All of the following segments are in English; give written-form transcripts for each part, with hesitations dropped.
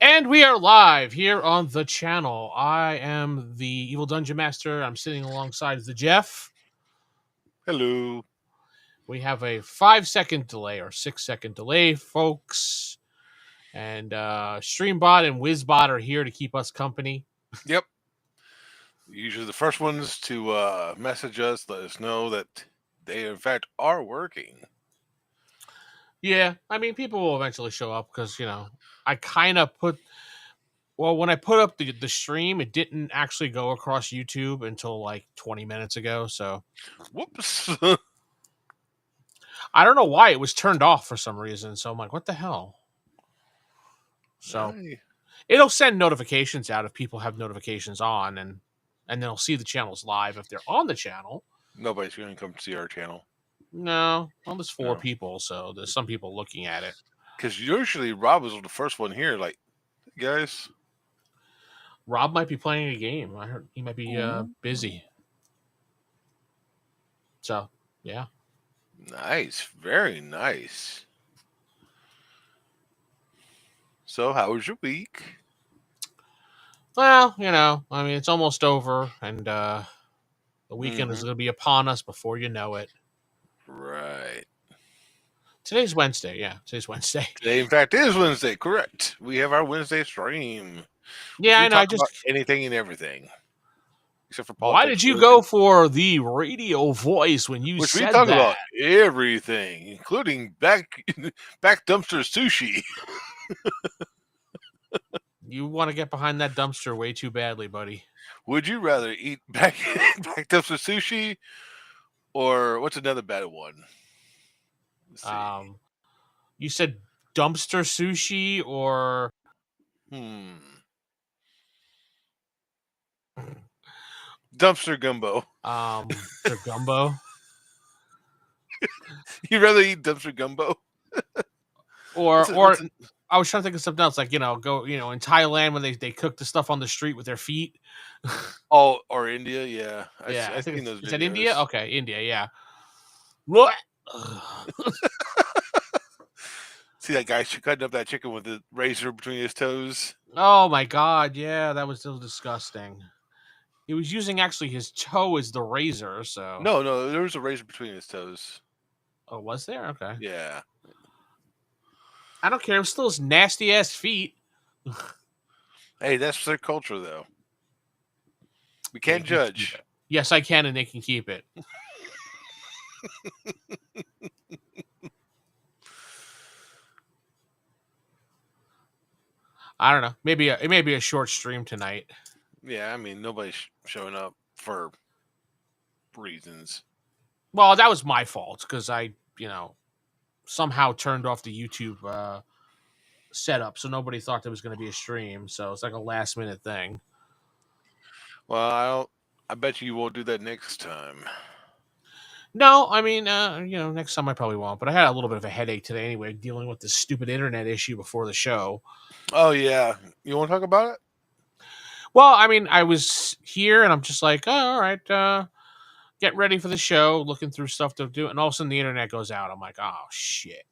And we are live here on the channel. I am the Evil Dungeon Master. I'm sitting alongside the Jeff. Hello. We have a 5-second delay or 6-second delay, folks. And Streambot and Wizbot are here to keep us company. Yep. Usually the first ones to message us, let us know that they in fact are working. Yeah, I mean, people will eventually show up because, I kind of when I put up the stream, it didn't actually go across YouTube until like 20 minutes ago. So Whoops. I don't know why it was turned off for some reason. So I'm like, what the hell? So it'll send notifications out if people have notifications on, and they'll see the channels live if they're on the channel. Nobody's going to come see our channel. No, well, there's 4 people, so there's some people looking at it. Because usually Rob was the first one here, like, guys. Rob might be playing a game. I heard he might be busy. So, yeah. Nice. Very nice. So, how was your week? Well, I mean, it's almost over, and the weekend is going to be upon us before you know it. Right. Today's Wednesday. Yeah, today's Wednesday. Today, in fact, is Wednesday. Correct. We have our Wednesday stream. Yeah, I know. Talk about anything and everything. Except for politics. Why did you go for the radio voice when you said that? We talk about everything, including back dumpster sushi. You want to get behind that dumpster way too badly, buddy. Would you rather eat back dumpster sushi, or what's another bad one? You said dumpster sushi or dumpster gumbo. Gumbo. You'd rather eat dumpster gumbo, or I was trying to think of something else, like in Thailand when they cook the stuff on the street with their feet. Oh, or India, yeah. I think those videos. Is that India? Okay, India, yeah. What? See that guy cutting up that chicken with the razor between his toes? Oh my god, yeah, that was so disgusting. He was using actually his toe as the razor, so no, there was a razor between his toes. Oh, was there? Okay. Yeah. I don't care. It was still his nasty ass feet. Hey, that's their culture, though. We can't judge. Yes, I can, and they can keep it. I don't know. It may be a short stream tonight. Yeah, I mean, nobody's showing up for reasons. Well, that was my fault because I, somehow turned off the YouTube setup, so nobody thought there was going to be a stream. So it's like a last minute thing. Well, I bet you won't do that next time. No, I mean, next time I probably won't. But I had a little bit of a headache today anyway, dealing with this stupid internet issue before the show. Oh, yeah. You want to talk about it? Well, I mean, I was here and I'm just like, oh, all right, get ready for the show, looking through stuff to do. And all of a sudden the internet goes out. I'm like, oh, shit.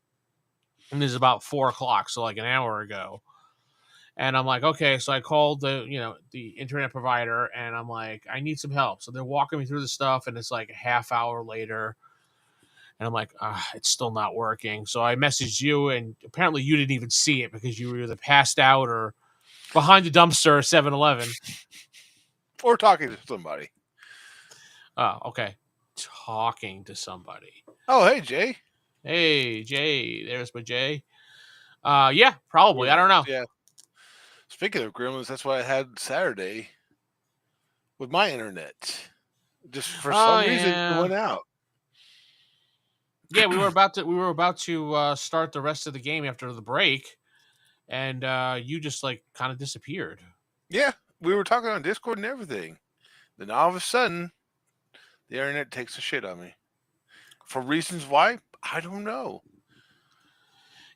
And this is about 4:00, so like an hour ago. And I'm like, okay, so I called the internet provider and I'm like, I need some help. So they're walking me through the stuff and it's like a half hour later. And I'm like, it's still not working. So I messaged you and apparently you didn't even see it because you were either passed out or behind the dumpster at 7-Eleven. Or talking to somebody. Oh, okay. Talking to somebody. Oh, hey, Jay. Hey, Jay. There's my Jay. Yeah, probably. I don't know. Yeah. Speaking of gremlins, that's what I had Saturday with my internet. Just for some reason, it went out. Yeah, we were about to start the rest of the game after the break, and you just like kind of disappeared. Yeah, we were talking on Discord and everything. Then all of a sudden, the internet takes a shit on me. For reasons why, I don't know.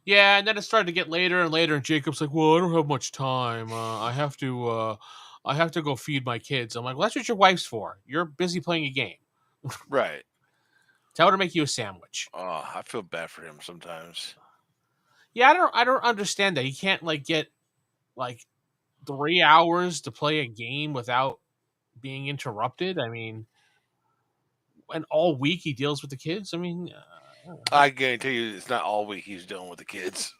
Yeah, and then it started to get later and later, and Jacob's like, "Well, I don't have much time. I have to go feed my kids." I'm like, "Well, that's what your wife's for. You're busy playing a game." Right. Tell her to make you a sandwich. Oh, I feel bad for him sometimes. Yeah, I don't understand that. He can't like get like 3 hours to play a game without being interrupted. I mean, and all week he deals with the kids. I mean, I guarantee you, it's not all week he's dealing with the kids.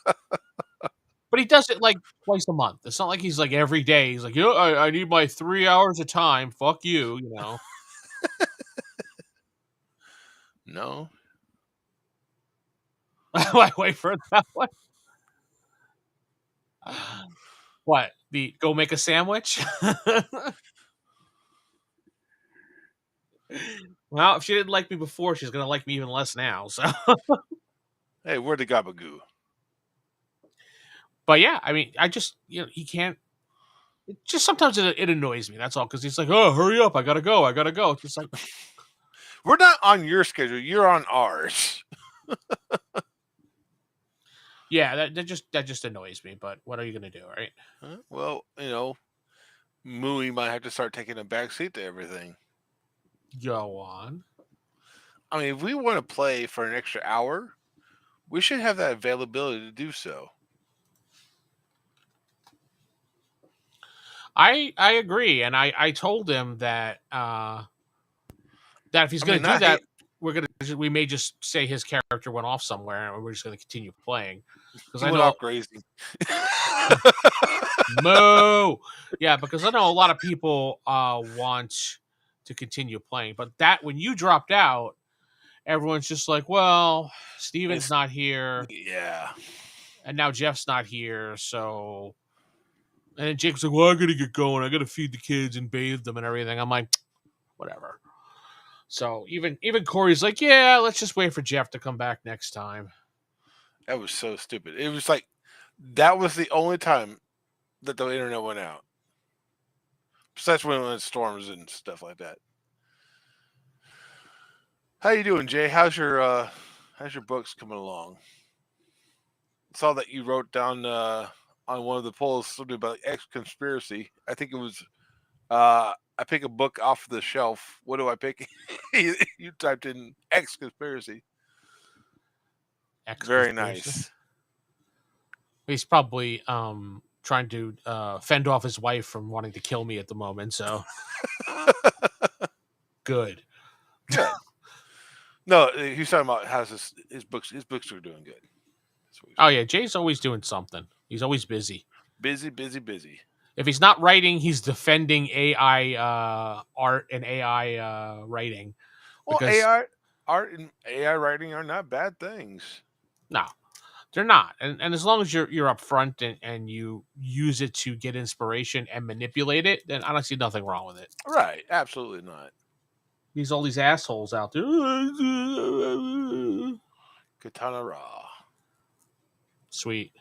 but he does it like twice a month. It's not like he's like every day. He's like, I need my 3 hours of time. Fuck you, you know. No, Wait for that one. What? The go make a sandwich? Well, if she didn't like me before, she's gonna like me even less now. So, hey, where'd the gabagoo? but yeah, I mean, I just he can't. It just sometimes it annoys me. That's all because he's like, oh, hurry up, I gotta go, I gotta go. It's just like, We're not on your schedule. You're on ours. yeah, that just annoys me. But what are you gonna do, right? Huh? Well, Mooey might have to start taking a back seat to everything. Go on. I mean, if we want to play for an extra hour, we should have that availability to do so. I agree, and I told him that that if he's I gonna mean, do not that, hate. we may just say his character went off somewhere, and we're just gonna continue playing because He I went know off grazing. Moo. Yeah, because I know a lot of people want to continue playing, but that when you dropped out, everyone's just like, well, Steven's It's, not here, yeah. and now Jeff's not here, so. And then Jake's like, well, I gotta get going. I gotta feed the kids and bathe them and everything. I'm like, whatever. So even Corey's like, yeah, let's just wait for Jeff to come back next time. That was so stupid. It was like that was the only time that the internet went out. Besides when it storms and stuff like that. How you doing, Jay? How's your books coming along? Saw that you wrote down on one of the polls something about X conspiracy. I think it was I pick a book off the shelf. What do I pick? You typed in X conspiracy. Very nice. He's probably trying to fend off his wife from wanting to kill me at the moment. So good. Good. No, he's talking about how's his books. His books are doing good. Oh yeah, Jay's always doing something. He's always busy. Busy, busy, busy. If he's not writing, he's defending AI art and AI writing. Well, Because AI art and AI writing are not bad things. no, they're not. And as long as you're upfront and you use it to get inspiration and manipulate it, then I don't see nothing wrong with it. Right. Absolutely not. These all these assholes out there. Katana Ra. Sweet.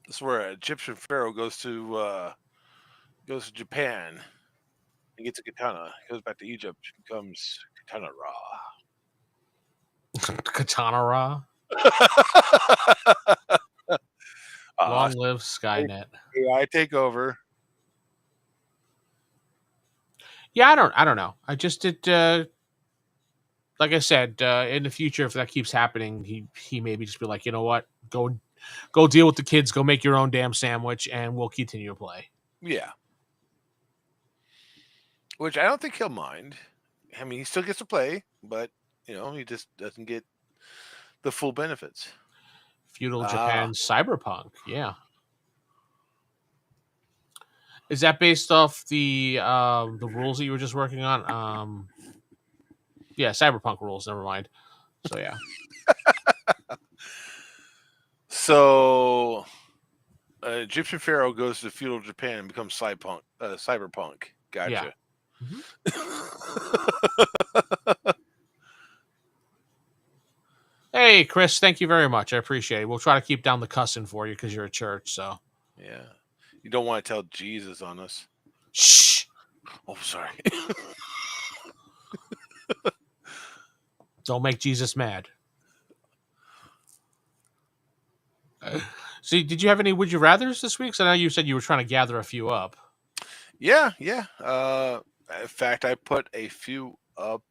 That's where an Egyptian pharaoh goes to Japan and gets a katana. He goes back to Egypt, becomes Katana Ra. Katana Ra. Long live Skynet. AI take over. Yeah, I don't know. I just did. Like I said, in the future, if that keeps happening, he maybe just be like, you know what, go deal with the kids, go make your own damn sandwich, and we'll continue to play. Yeah. Which I don't think he'll mind. I mean, he still gets to play, but he just doesn't get the full benefits. Feudal Japan Cyberpunk, yeah. Is that based off the rules that you were just working on? Yeah, Cyberpunk rules. Never mind. So yeah. So, Egyptian pharaoh goes to feudal Japan and becomes cyberpunk. Gotcha. Yeah. Hey, Chris, thank you very much. I appreciate it. We'll try to keep down the cussing for you because you're a church. So yeah, you don't want to tell Jesus on us. Shh. Oh, sorry. Don't make Jesus mad. See, did you have any would you rathers this week? So I know you said you were trying to gather a few up. Yeah. In fact, I put a few up.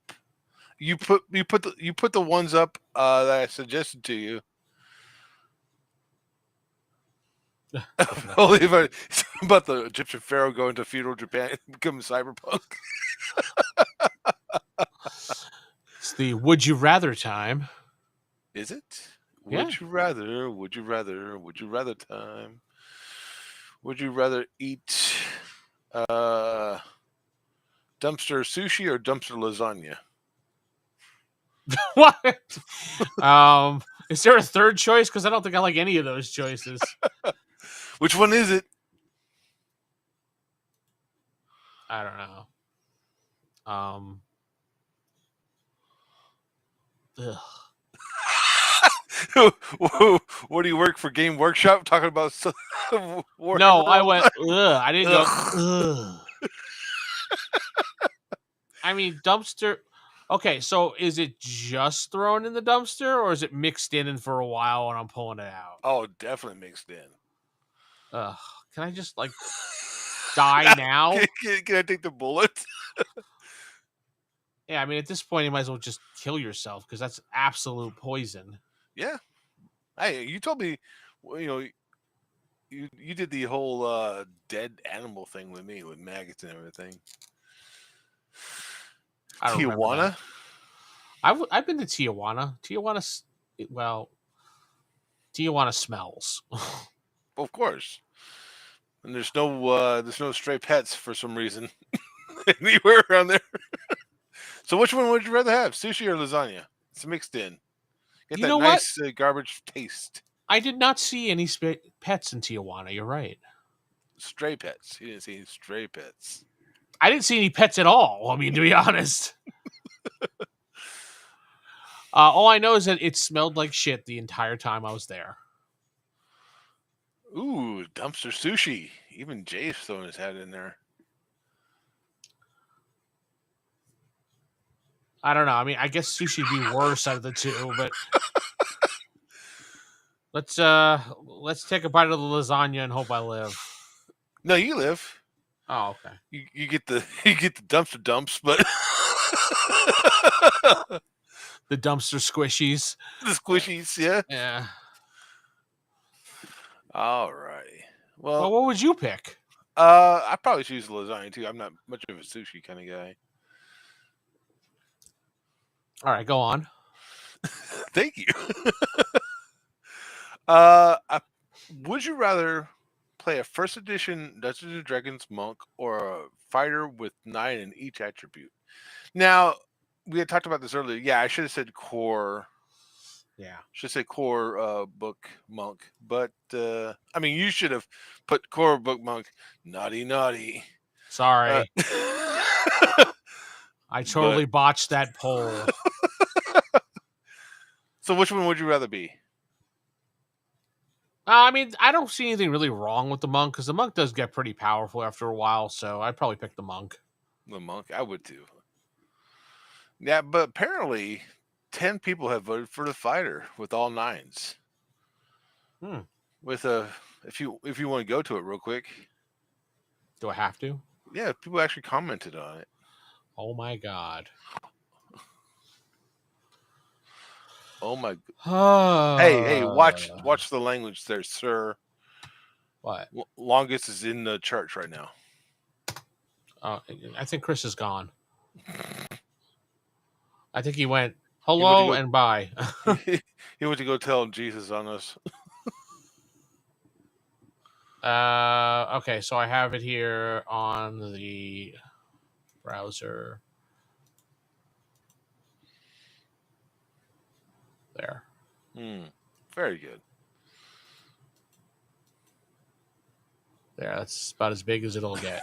You put the ones up that I suggested to you. Only about the Egyptian pharaoh going to feudal Japan and becoming cyberpunk. It's the would you rather time. Is it? Yeah. Would you rather? Would you rather? Would you rather time? Would you rather eat dumpster sushi or dumpster lasagna? What? Is there a third choice? Because I don't think I like any of those choices. Which one is it? I don't know. What do you work for? Game Workshop? Talking about No, I went. Ugh. I didn't go. Ugh. I mean, dumpster. Okay, so is it just thrown in the dumpster, or is it mixed in for a while and I'm pulling it out? Oh, definitely mixed in. Ugh. Can I just like die now? Can I take the bullet? Yeah, I mean, at this point, you might as well just kill yourself because that's absolute poison. Yeah. Hey, you told me, you did the whole dead animal thing with me with maggots and everything. I don't remember Tijuana? that. I've been to Tijuana. Tijuana smells. Of course. And there's no stray pets for some reason anywhere around there. So which one would you rather have, sushi or lasagna? It's mixed in. Get You that know nice garbage taste. I did not see any pets in Tijuana. You're right. Stray pets. You didn't see any stray pets. I didn't see any pets at all. I mean, to be honest. All I know is that it smelled like shit the entire time I was there. Ooh, dumpster sushi. Even Jay's throwing his hat in there. I don't know. I mean, I guess sushi would be worse out of the two, but let's take a bite of the lasagna and hope I live. No, you live. Oh, okay. You get the dumpster dumps, but the dumpster squishies, the squishies, yeah. Yeah. All righty. Well, what would you pick? I probably choose lasagna too. I'm not much of a sushi kind of guy. All right, go on. Thank you. Would you rather play a first edition Dungeons and Dragons monk or a fighter with 9 in each attribute? Now, we had talked about this earlier. Yeah, I should have said core. Yeah. Should say core book monk. But, I mean, you should have put core book monk. Naughty. Sorry. I totally botched that poll. So which one would you rather be? I mean, I don't see anything really wrong with the monk because the monk does get pretty powerful after a while, so I'd probably pick the monk. The monk? I would too. Yeah, but apparently 10 people have voted for the fighter with all 9s. With if you want to go to it real quick. Do I have to? Yeah, people actually commented on it. Oh my god. Oh my. Hey, watch the language there, sir. What? Longest is in the charts right now. I think Chris is gone. I think he went hello and bye. He went to go tell Jesus on us. Okay, so I have it here on the browser. There. Very good. There, that's about as big as it'll get.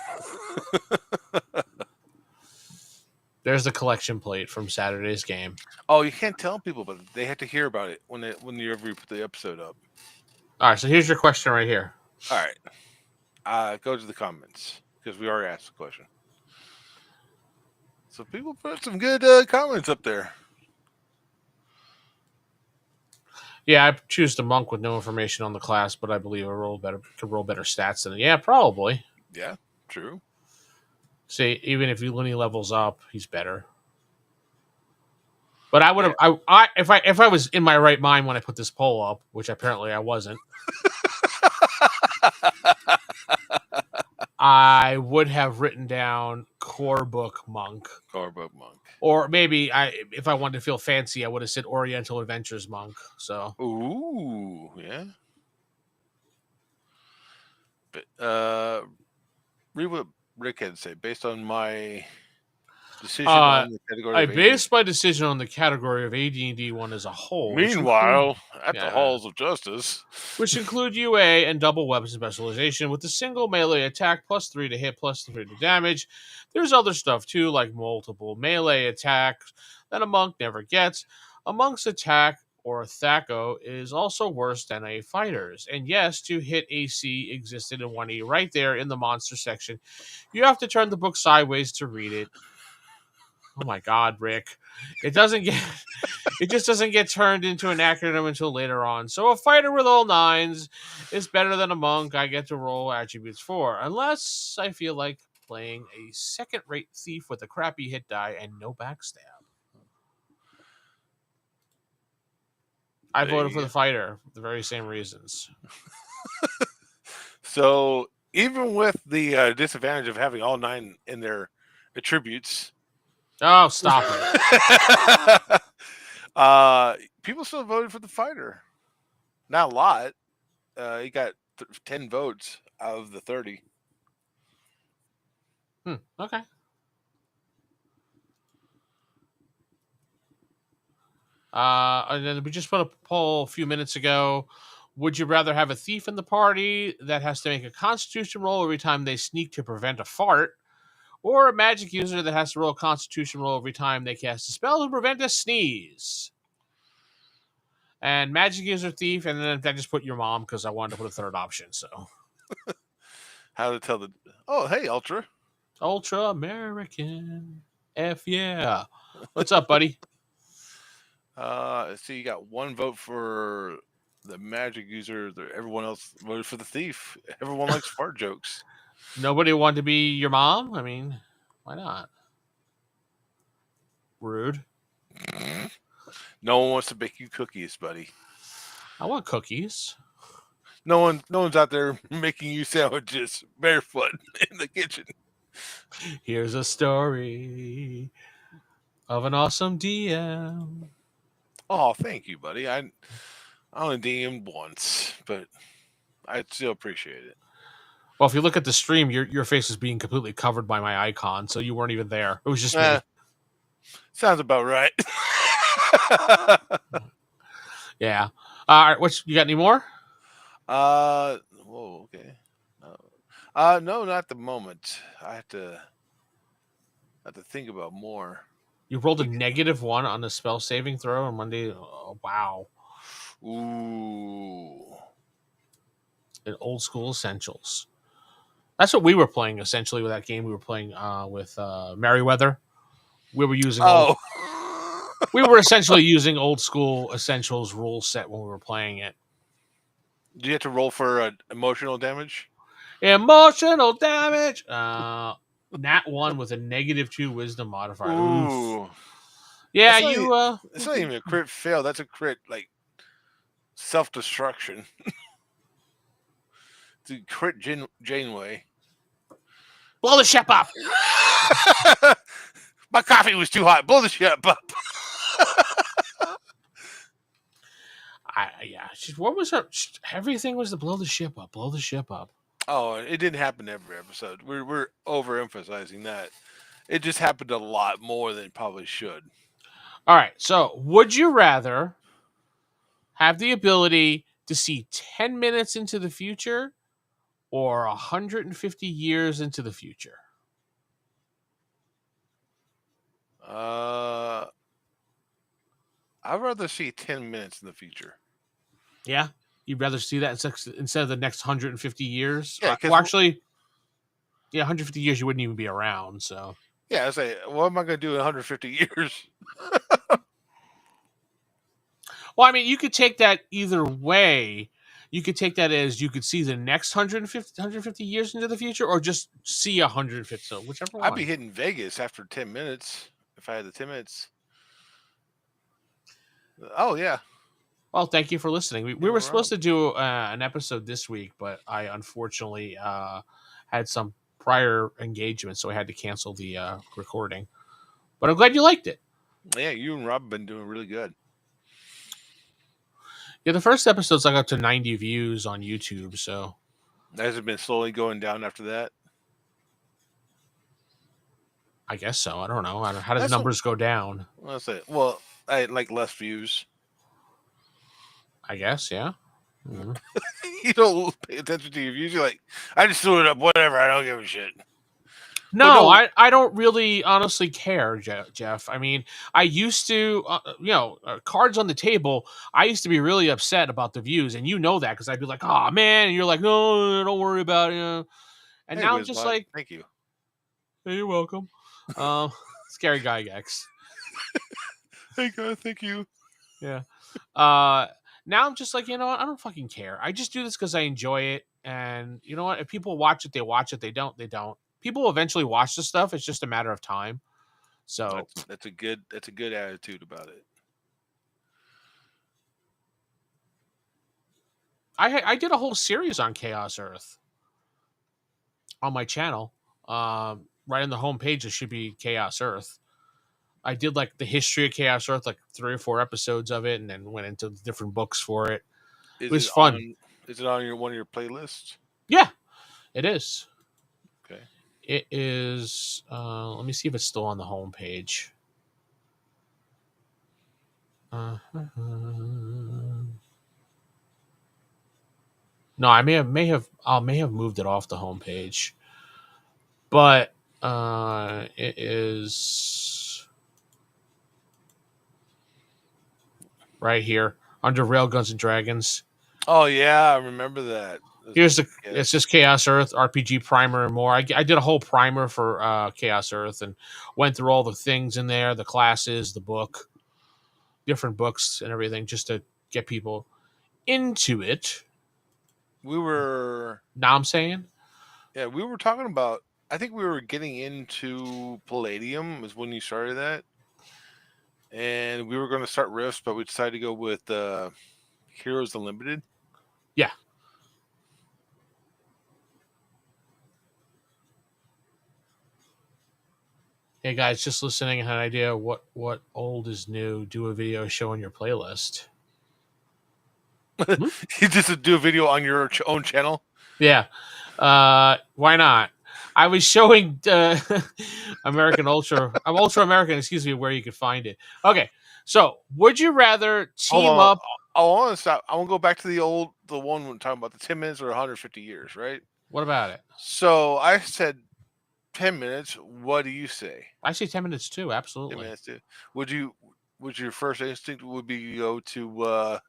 There's the collection plate from Saturday's game. Oh, you can't tell people, but they have to hear about it when you put the episode up. All right, so here's your question right here. All right. Go to the comments because we already asked the question. So people put some good comments up there. Yeah, I choose the monk with no information on the class, but I believe could roll better stats than it. Yeah, probably. Yeah, true. See, even if Looney levels up, he's better. But I would have, if I was in my right mind when I put this poll up, which apparently I wasn't. I would have written down core book monk. Corbo monk. Or maybe if I wanted to feel fancy, I would have said Oriental Adventures monk. So Ooh, yeah. But read what Rick had to say. Based on my decision on the category I of AD. based my decision on the category of AD&D 1 as a whole. Meanwhile, at the halls of justice, which include UA and double weapon specialization with a single melee attack +3 to hit +3 to damage. There's other stuff too, like multiple melee attacks that a monk never gets. A monk's attack or a THAC0 is also worse than a fighter's. And yes, to hit AC existed in 1E right there in the monster section. You have to turn the book sideways to read it. Oh my God, Rick. It just doesn't get turned into an acronym until later on. So a fighter with all 9s is better than a monk I get to roll attributes for, unless I feel like playing a second-rate thief with a crappy hit die and no backstab. I voted for the fighter for the very same reasons. So even with the disadvantage of having all 9 in their attributes, oh, stop it! People still voted for the fighter. Not a lot. He got 10 votes out of the 30. Okay. And then we just put a poll a few minutes ago. Would you rather have a thief in the party that has to make a constitution roll every time they sneak to prevent a fart, or a magic user that has to roll a constitution roll every time they cast a spell to prevent a sneeze? And magic user thief, and then I just put your mom because I wanted to put a third option. So how to tell oh, hey, Ultra American. F yeah. What's up, buddy? So you got 1 vote for the magic user. Everyone else voted for the thief. Everyone likes fart jokes. Nobody wanted to be your mom? I mean, why not? Rude. No one wants to bake you cookies, buddy. I want cookies. No one's out there making you sandwiches barefoot in the kitchen. Here's a story of an awesome DM. Oh, thank you, buddy. I only DM'd once, but I still appreciate it. Well, if you look at the stream, your face is being completely covered by my icon, so you weren't even there. It was just me. Sounds about right. Yeah. All right. What you got? Any more? Whoa. Okay. No, not at the moment. I have to think about more. You rolled a -1 on the spell saving throw on Monday. Oh, wow. Ooh. In Old School Essentials. That's what we were playing essentially with that game. We were playing with Merryweather. We were using. We were essentially using Old School Essentials rule set when we were playing it. Do you have to roll for emotional damage? Emotional damage. Nat 1 with a -2 wisdom modifier. Ooh. Oof. Yeah, it's not even a crit fail. That's a crit like self-destruction. It's a crit Janeway. Blow the ship up. My coffee was too hot. Blow the ship up. What was her? Everything was to blow the ship up. Blow the ship up. Oh, it didn't happen every episode. We're overemphasizing that. It just happened a lot more than it probably should. All right. So, would you rather have the ability to see 10 minutes into the future or 150 years into the future? I'd rather see 10 minutes in the future. Yeah? You'd rather see that instead of the next 150 years? Yeah, well, actually, 150 years you wouldn't even be around, so. Yeah, I say, what am I going to do in 150 years? Well, I mean, you could take that either way. You could take that as you could see the next 150 years into the future, or just see 150. So whichever one. I'd be hitting Vegas after 10 minutes if I had the 10 minutes. Oh, yeah. Well, thank you for listening. We were supposed to do an episode this week, but I unfortunately had some prior engagement, so I had to cancel the recording. But I'm glad you liked it. Yeah, you and Rob have been doing really good. Yeah, the first episodes I got to 90 views on YouTube, so Has it been slowly going down after that? I guess so. I don't know. How do the That's numbers go down? That's it. Well, I had like less views. I guess, yeah. Mhm. You don't pay attention to your views. You're like, I just threw it up, whatever. I don't give a shit. No, I don't really honestly care, Jeff. I mean, I used to, cards on the table. I used to be really upset about the views, and you know that because I'd be like, "Oh man," and you're like, "No, don't worry about it." And Hey, now I'm just Wizbot, like, thank you. "Hey, you're welcome." Scary guy Gex. Hey, God, thank you. Yeah. Now I'm just like, you know what? I don't fucking care. I just do this because I enjoy it, and you know what? If people watch it, they watch it. They don't, they don't. People will eventually watch the stuff. It's just a matter of time. So That's a good attitude about it. I did a whole series on Chaos Earth on my channel. Right on the homepage, it should be Chaos Earth. I did like the history of Chaos Earth, like 3 or 4 episodes of it, and then went into different books for it. It was fun. Is it on one of your playlists? Yeah, it is. Okay. It is. Let me see if it's still on the homepage. No, I may have moved it off the homepage, but it is right here under Railguns and Dragons. Oh yeah, I remember that. It's just Chaos Earth RPG primer and more. I did a whole primer for Chaos Earth and went through all the things in there, the classes, the book, different books and everything, just to get people into it. We were. Now I'm saying, Yeah, we were talking about. I think we were getting into Palladium is when you started that, and we were going to start Rifts, but we decided to go with Heroes Unlimited. yeah. Hey guys, just listening, had an idea what old is new. Do a video showing your playlist. You just do a video on your own channel. Yeah, why not? I was showing American Ultra. I'm Ultra American. Excuse me, where you could find it. Okay, so would you rather team up? I want to stop. I want to go back to the one we're talking about, the 10 minutes or 150 years, right? What about it? So I said 10 minutes. What do you say? I say 10 minutes too. Absolutely. 10 minutes too. Would your first instinct would be go to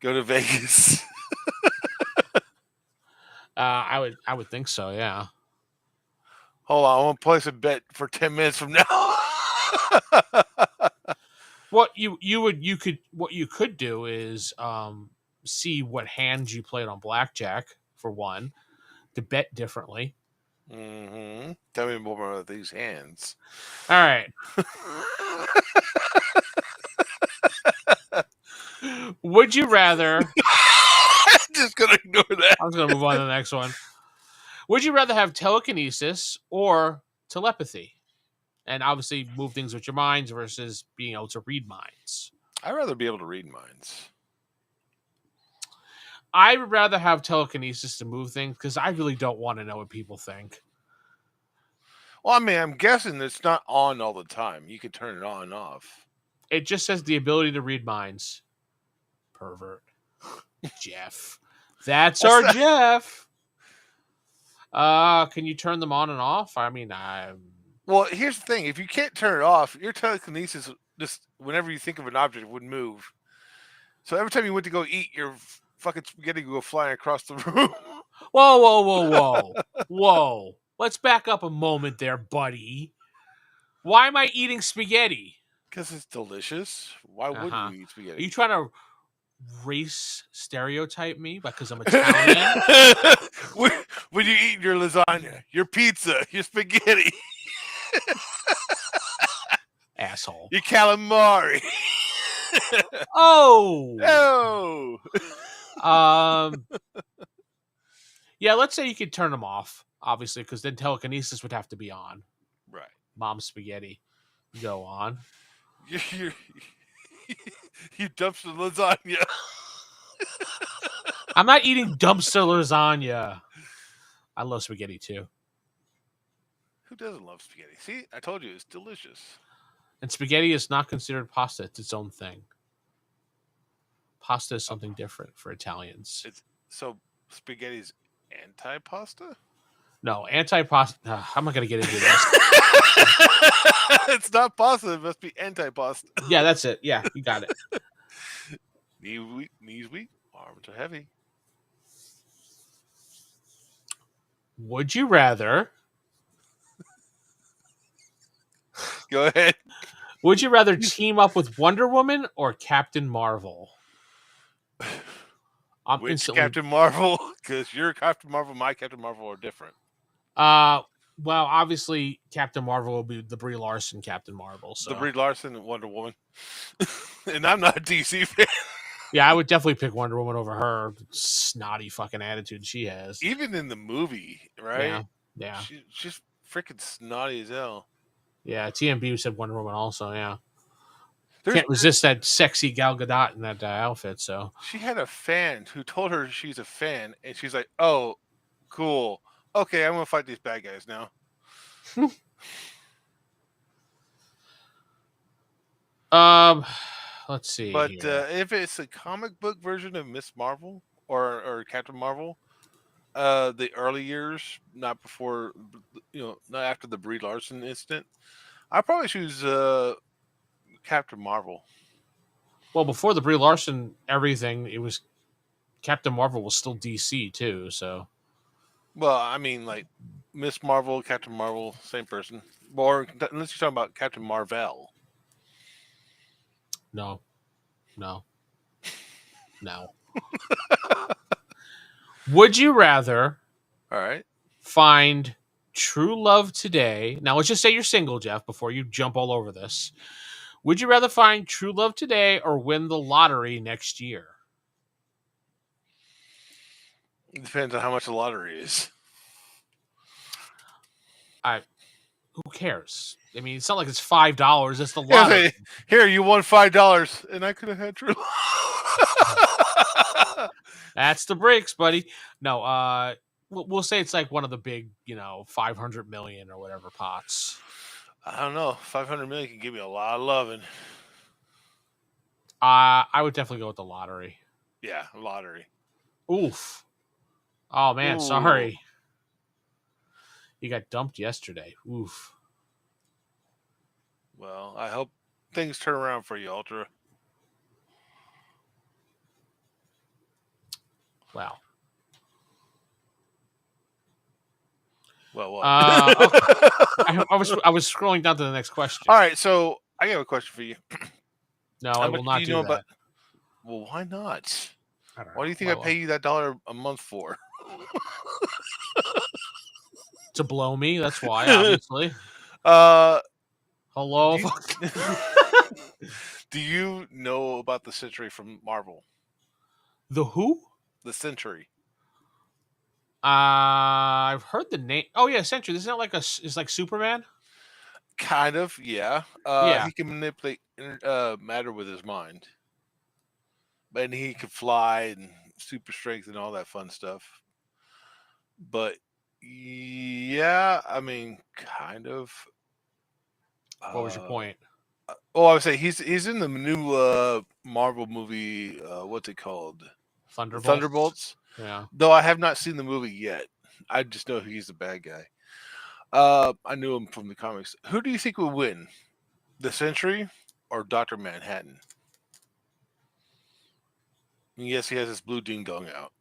Vegas? I would think so. Yeah. Hold on, I want to place a bet for 10 minutes from now. What you could do is see what hands you played on blackjack for one, to bet differently. Mm-hmm. Tell me more about these hands. All right. Would you rather? Just gonna ignore that. I was gonna move on to the next one. Would you rather have telekinesis or telepathy? And obviously move things with your minds versus being able to read minds. I'd rather be able to read minds. I would rather have telekinesis to move things because I really don't want to know what people think. Well, I mean, I'm guessing it's not on all the time. You can turn it on and off. It just says the ability to read minds. Pervert. Jeff. That's our that? Jeff. Can you turn them on and off? I mean, Well, here's the thing. If you can't turn it off, your telekinesis, just whenever you think of an object, would move. So every time you went to go eat, your fucking spaghetti would go flying across the room. Whoa. Whoa. Let's back up a moment there, buddy. Why am I eating spaghetti? Because it's delicious. Why wouldn't you eat spaghetti? Are you trying to race stereotype me because I'm Italian? When you eat your lasagna, your pizza, your spaghetti. Asshole. Your calamari. Oh. Yeah, let's say you could turn them off. obviously, because then telekinesis would have to be on. Right. Mom spaghetti, go on. You you dumpster lasagna. I'm not eating dumpster lasagna. I love spaghetti too, Who doesn't love spaghetti? See, I told you it's delicious. and spaghetti is not considered pasta; it's its own thing. Pasta is something different for Italians. It's so spaghetti's anti-pasta. No, anti-pasta. I'm not going to get into this. It's not pasta. It must be anti-pasta. Yeah, that's it. Yeah, you got it. Knees weak, arms are heavy. Would you rather? Go ahead. Would you rather team up with Wonder Woman or Captain Marvel? I'm Which instantly. Captain Marvel? Because your Captain Marvel, my Captain Marvel are different. Well, obviously, Captain Marvel will be the Brie Larson Captain Marvel. So The Brie Larson and Wonder Woman. And I'm not a DC fan. yeah, I would definitely pick Wonder Woman over her snotty fucking attitude she has. Even in the movie, right? Yeah. She's freaking snotty as hell. Yeah, TMB said Wonder Woman also, yeah. There's- Can't resist that sexy Gal Gadot in that outfit, so. She had a fan who told her she's a fan, and she's like, "Oh, cool. Okay, I'm gonna fight these bad guys now." Let's see. But here. if it's a comic book version of Miss Marvel or Captain Marvel, the early years, not before, not after the Brie Larson incident, I probably choose Captain Marvel. Well, before the Brie Larson everything, it was Captain Marvel was still DC too, so. Well, I mean, like Miss Marvel, Captain Marvel, same person. Or unless you're talking about Captain Marvel. No. Would you rather All right. find true love today? Now, let's just say you're single, Jeff, before you jump all over this. Would you rather find true love today or win the lottery next year? It depends on how much the lottery is. Who cares? I mean, it's not like it's $5. It's the lottery. Hey, here, you won $5, and I could have had true love. That's the breaks, buddy. No, we'll say it's like one of the big, 500 million or whatever pots. I don't know. 500 million can give me a lot of loving. I would definitely go with the lottery. Yeah, lottery. Oof. Oh man, Ooh. sorry. You got dumped yesterday. Oof. Well, I hope things turn around for you, Ultra. Wow. Well, what? Okay. I was scrolling down to the next question. All right, so I have a question for you. No, I will not do that. Well, why not? I don't know. Why do you think I pay you that $1 a month for? To blow me? That's why, obviously. Hello? Do you know about the Sentry from Marvel? The who? The Sentry. I've heard the name. Oh yeah, Sentry. Isn't it like it's like Superman? Kind of, yeah. Yeah. He can manipulate matter with his mind, and he can fly and super strength and all that fun stuff. But yeah, I mean, kind of. What was your point? Oh, I would say he's in the new Marvel movie. What's it called? Thunderbolts. Yeah. Though I have not seen the movie yet. I just know he's a bad guy. I knew him from the comics. Who do you think will win? The Sentry or Dr. Manhattan? And yes, he has his blue ding dong out.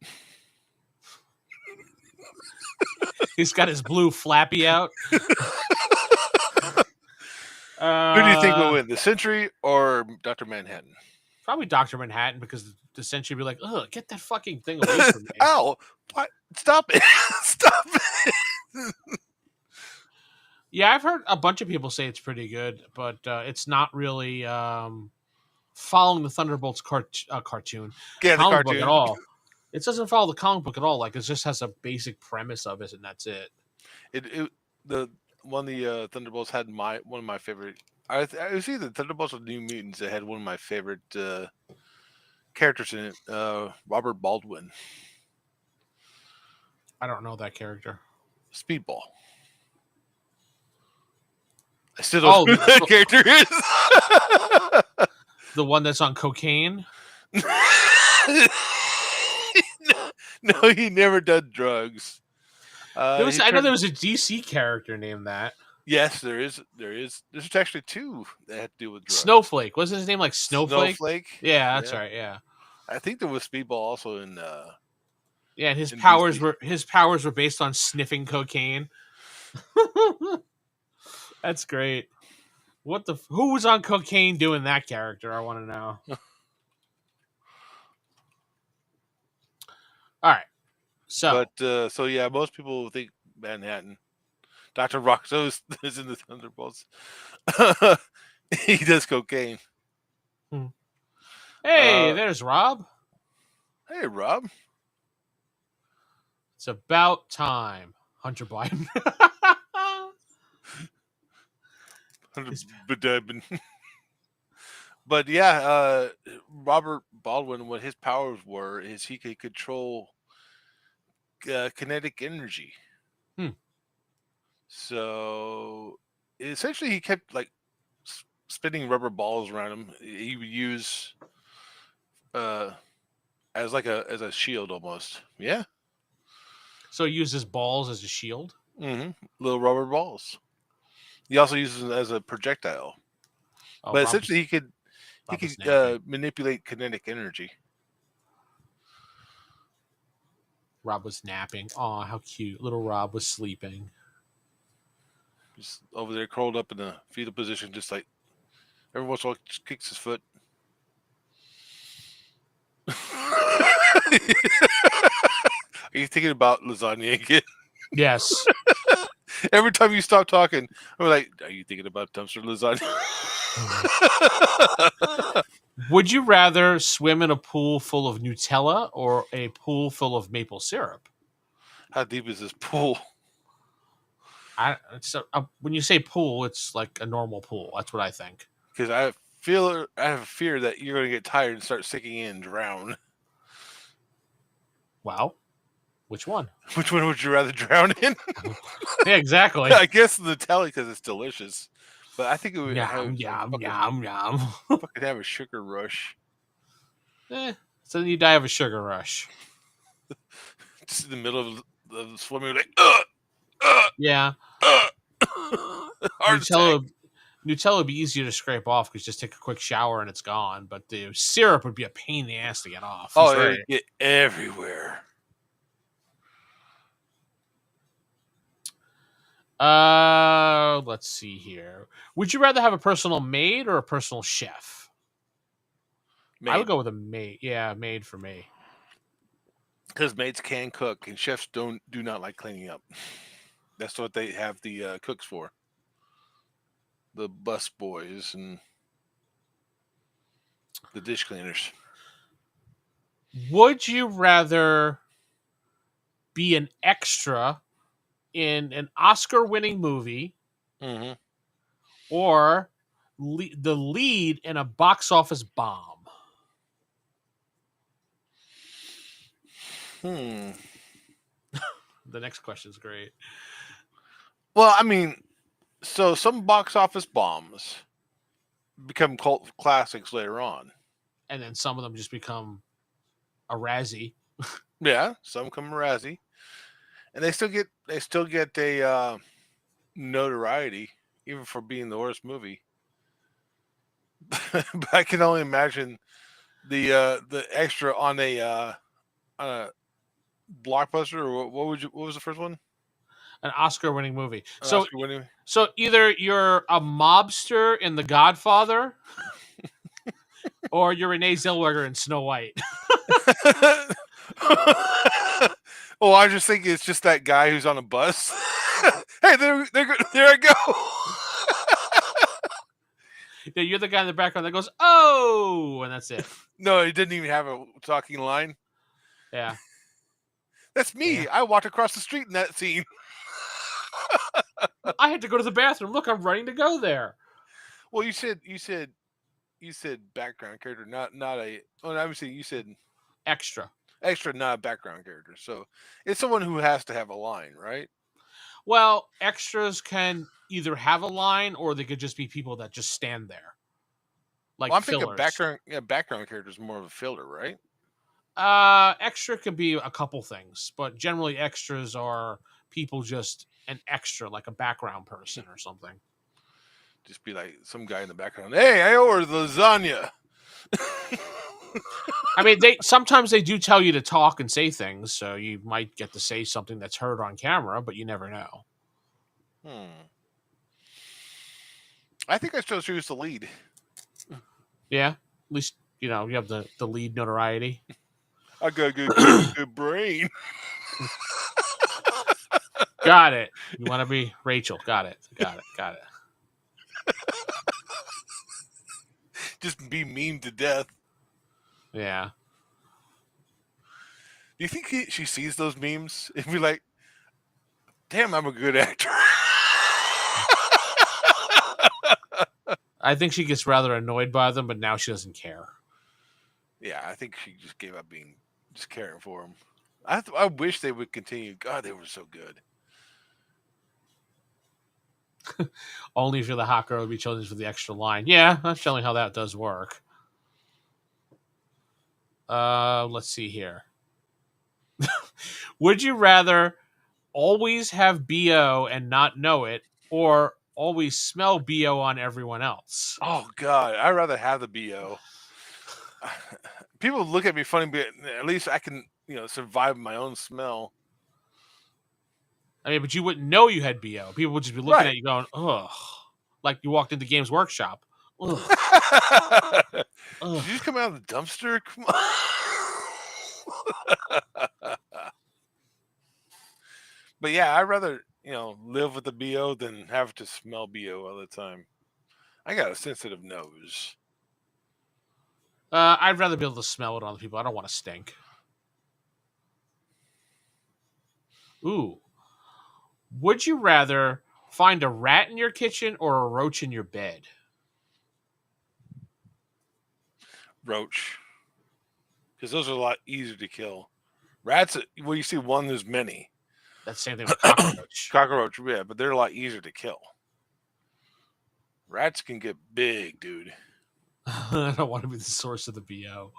He's got his blue flappy out. Who do you think will win? The Sentry or Dr. Manhattan? Probably Dr. Manhattan, because the Sentry would be like, ugh, get that fucking thing away from me. Ow! What? Stop it! Stop it! Yeah, I've heard a bunch of people say it's pretty good, but it's not really following the Thunderbolts cartoon. Yeah, the comic book cartoon at all. It doesn't follow the comic book at all. Like, it just has a basic premise of it, and that's it. The one of the Thunderbolts had one of my favorite. I was either Thunderbolts or New Mutants that had one of my favorite characters in it. Robert Baldwin, I don't know that character. Speedball. I still don't know who that character is. The one that's on cocaine? No, he never done drugs. I know there was a DC character named that. Yes, there is. There's actually two that have to do with drugs. Snowflake. Wasn't his name like Snowflake? Yeah, that's right. Yeah. I think there was Speedball also in. Yeah, and his powers were based on sniffing cocaine. That's great. Who was on cocaine doing that character? I want to know. All right. So yeah, most people think Manhattan. Dr. Roxo is in the Thunderbolts. He does cocaine. Hey, there's Rob. Hey, Rob. It's about time, Hunter Biden. But yeah, Robert Baldwin, what his powers were is he could control kinetic energy. So essentially, he kept like spinning rubber balls around him. He would use as a shield almost. Yeah. So he uses balls as a shield. Little rubber balls. He also uses them as a projectile. But essentially, he could manipulate kinetic energy. Rob was napping. Oh, how cute! Little Rob was sleeping. Just over there, curled up in the fetal position, just like every once in a while, just kicks his foot. Are you thinking about lasagna again? Yes. Every time you stop talking, I'm like, are you thinking about dumpster lasagna? Would you rather swim in a pool full of Nutella or a pool full of maple syrup? How deep is this pool? When you say pool, it's like a normal pool. That's what I think. Because I have a fear that you're going to get tired and start sinking in and drown. Well, which one? Which one would you rather drown in? Yeah, exactly. I guess Nutella because it's delicious. But I think it would yum. Fucking have a sugar rush. So then you die of a sugar rush. Just in the middle of the swimming, like, yeah. Nutella would be easier to scrape off because just take a quick shower and it's gone. But the syrup would be a pain in the ass to get off. Oh, it would get everywhere. Let's see here. Would you rather have a personal maid or a personal chef? Maid. I would go with a maid. Yeah, maid for me. Because maids can cook and chefs do not like cleaning up. That's what they have the cooks for. The bus boys and the dish cleaners. Would you rather be an extra in an Oscar-winning movie or the lead in a box office bomb? The next question is great. Well, I mean, so some box office bombs become cult classics later on. And then some of them just become a Razzie. Yeah, some become a Razzie. And they still get a notoriety, even for being the worst movie. But I can only imagine the extra on a blockbuster, or what was the first one? An Oscar-winning movie. So either you're a mobster in The Godfather, or you're Renee Zellweger in Snow White. Oh, I just think it's just that guy who's on a bus. Hey, there I go. Yeah, you're the guy in the background that goes, "Oh," and that's it. No, he didn't even have a talking line. Yeah. That's me. Yeah. I walked across the street in that scene. I had to go to the bathroom. Look, I'm running to go there. Well, you said background character, not a. Well, obviously you said Extra. extra, not a background character. So it's someone who has to have a line, right? Well, extras can either have a line or they could just be people that just stand there, Well, like I'm thinking fillers. background character is more of a filler, right? Extra could be a couple things, but generally extras are people just an extra, like a background person or something. Just be like some guy in the background. Hey, I ordered lasagna. I mean, they sometimes they do tell you to talk and say things, so you might get to say something that's heard on camera, but you never know. I think I still choose the lead. Yeah, at least you know you have the lead notoriety. I got a good brain. Got it. You want to be Rachel? Got it. Got it. Got it. Just be mean to death. Yeah. Do you think she sees those memes and be like, "Damn, I'm a good actor." I think she gets rather annoyed by them, but now she doesn't care. Yeah, I think she just gave up just caring for him. I wish they would continue. God, they were so good. Only if you're the hot girl would be chosen for the extra line. Yeah, that's generally how that does work. Let's see here. Would you rather always have BO and not know it, or always smell BO on everyone else? Oh God, I'd rather have the BO. People look at me funny, but at least I can, survive my own smell. I mean, but you wouldn't know you had BO. People would just be looking at you going, ugh. Like you walked into Games Workshop. Ugh. Did you just come out of the dumpster? Come on. But yeah, I'd rather, live with the BO than have to smell BO all the time. I got a sensitive nose. I'd rather be able to smell it on people. I don't want to stink. Ooh. Would you rather find a rat in your kitchen or a roach in your bed? Roach. Because those are a lot easier to kill. Rats, well, you see one, there's many. That's the same thing with cockroach. Cockroach, yeah, but they're a lot easier to kill. Rats can get big, dude. I don't want to be the source of the BO.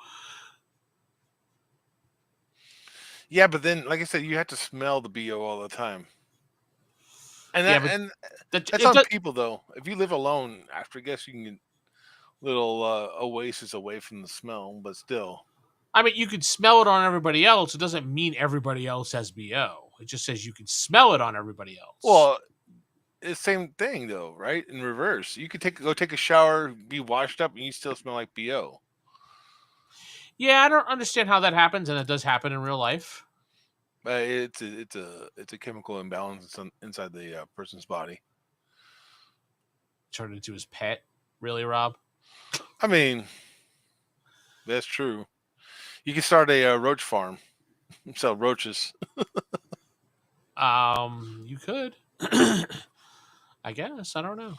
Yeah, but then, like I said, you have to smell the BO all the time. And that's on people, though. If you live alone, I guess you can get little oasis away from the smell, but still. I mean, you could smell it on everybody else. It doesn't mean everybody else has BO. It just says you can smell it on everybody else. Well, it's the same thing, though, right? In reverse. You could go take a shower, be washed up, and you still smell like BO. Yeah, I don't understand how that happens, and it does happen in real life. It's a chemical imbalance inside the person's body. Turned into his pet, really, Rob? I mean, that's true. You can start a roach farm, sell roaches. You could. I guess. I don't know.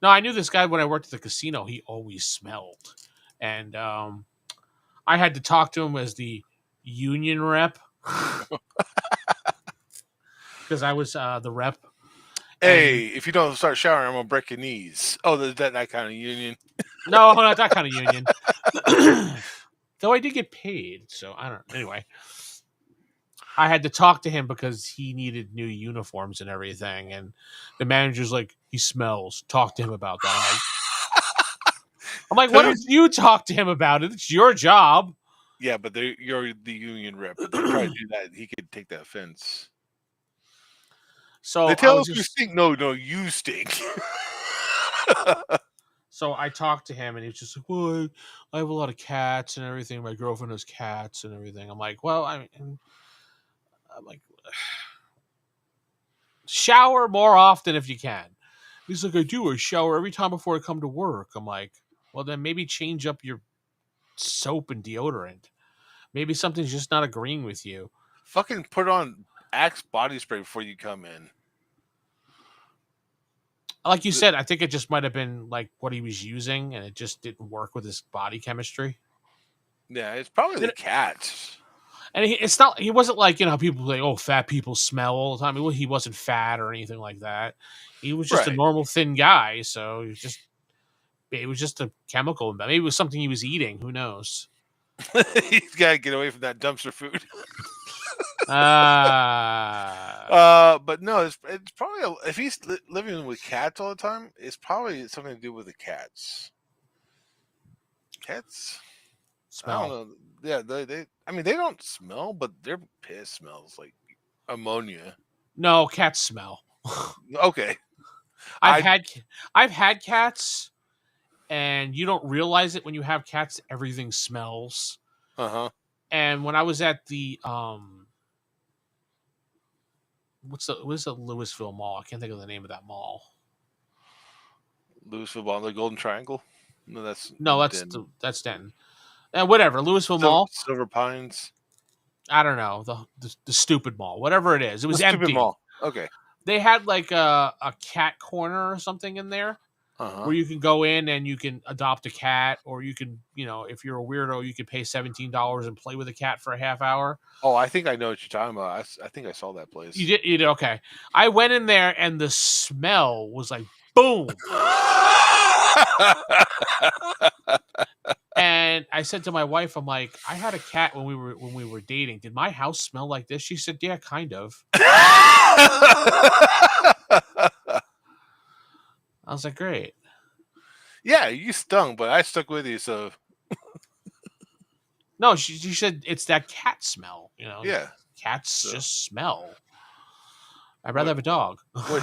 No, I knew this guy when I worked at the casino. He always smelled, and I had to talk to him as the union rep because I was the rep. Hey, if you don't start showering, I'm gonna break your knees. Oh, that kind of union. No, not that kind of union. Though I did get paid, so I don't. Anyway, I had to talk to him because he needed new uniforms and everything, and the manager's like, "He smells. Talk to him about that." I'm like, "What did you talk to him about? It's your job." Yeah, but you're the union rep. But they're trying to do that. He could take that offense. So they tell us we stink. No, you stink. So I talked to him, and he was just like, "Well, I have a lot of cats and everything. My girlfriend has cats and everything." I'm like, "Well, I'm like, shower more often if you can." He's like, "I do. I shower every time before I come to work." I'm like, "Well, then maybe change up your soap and deodorant. Maybe something's just not agreeing with you." Fucking put on Axe body spray before you come in. Like you said, I think it just might have been like what he was using, and it just didn't work with his body chemistry. Yeah, it's probably the And, cats. and it's not. He wasn't like how people say, "Oh, fat people smell all the time." He wasn't fat or anything like that. He was just a Right. normal thin guy. So it was just a chemical. Maybe it was something he was eating. Who knows? He's got to get away from that dumpster food. Uh, But no, it's probably if he's living with cats all the time, it's probably something to do with the cats. Cats, I don't smell. know. Yeah, they I mean they don't smell, but their piss smells like ammonia. No, cats smell. Okay, I've I had I've had cats, and you don't realize it when you have cats. Everything smells. uh-huh. And when I was at the what's the Louisville Mall? I can't think of the name of that mall. Louisville Ball, the Golden Triangle. No, No, that's Denton. Whatever, Louisville Mall. Silver Pines. I don't know the stupid mall, whatever it is. It The was stupid empty. mall. Okay. They had like a cat corner or something in there Uh-huh. where you can go in and you can adopt a cat, or you can, if you're a weirdo, you can pay $17 and play with a cat for a half hour. Oh, I think I know what you're talking about. I think I saw that place. You did okay. I went in there and the smell was like boom. And I said to my wife, I'm like, I had a cat when we were dating. Did my house smell like this? She said, yeah, kind of. I was like, great. Yeah, you stung, but I stuck with you, so No, she said it's that cat smell. yeah. Cats just smell. I'd rather have a dog. What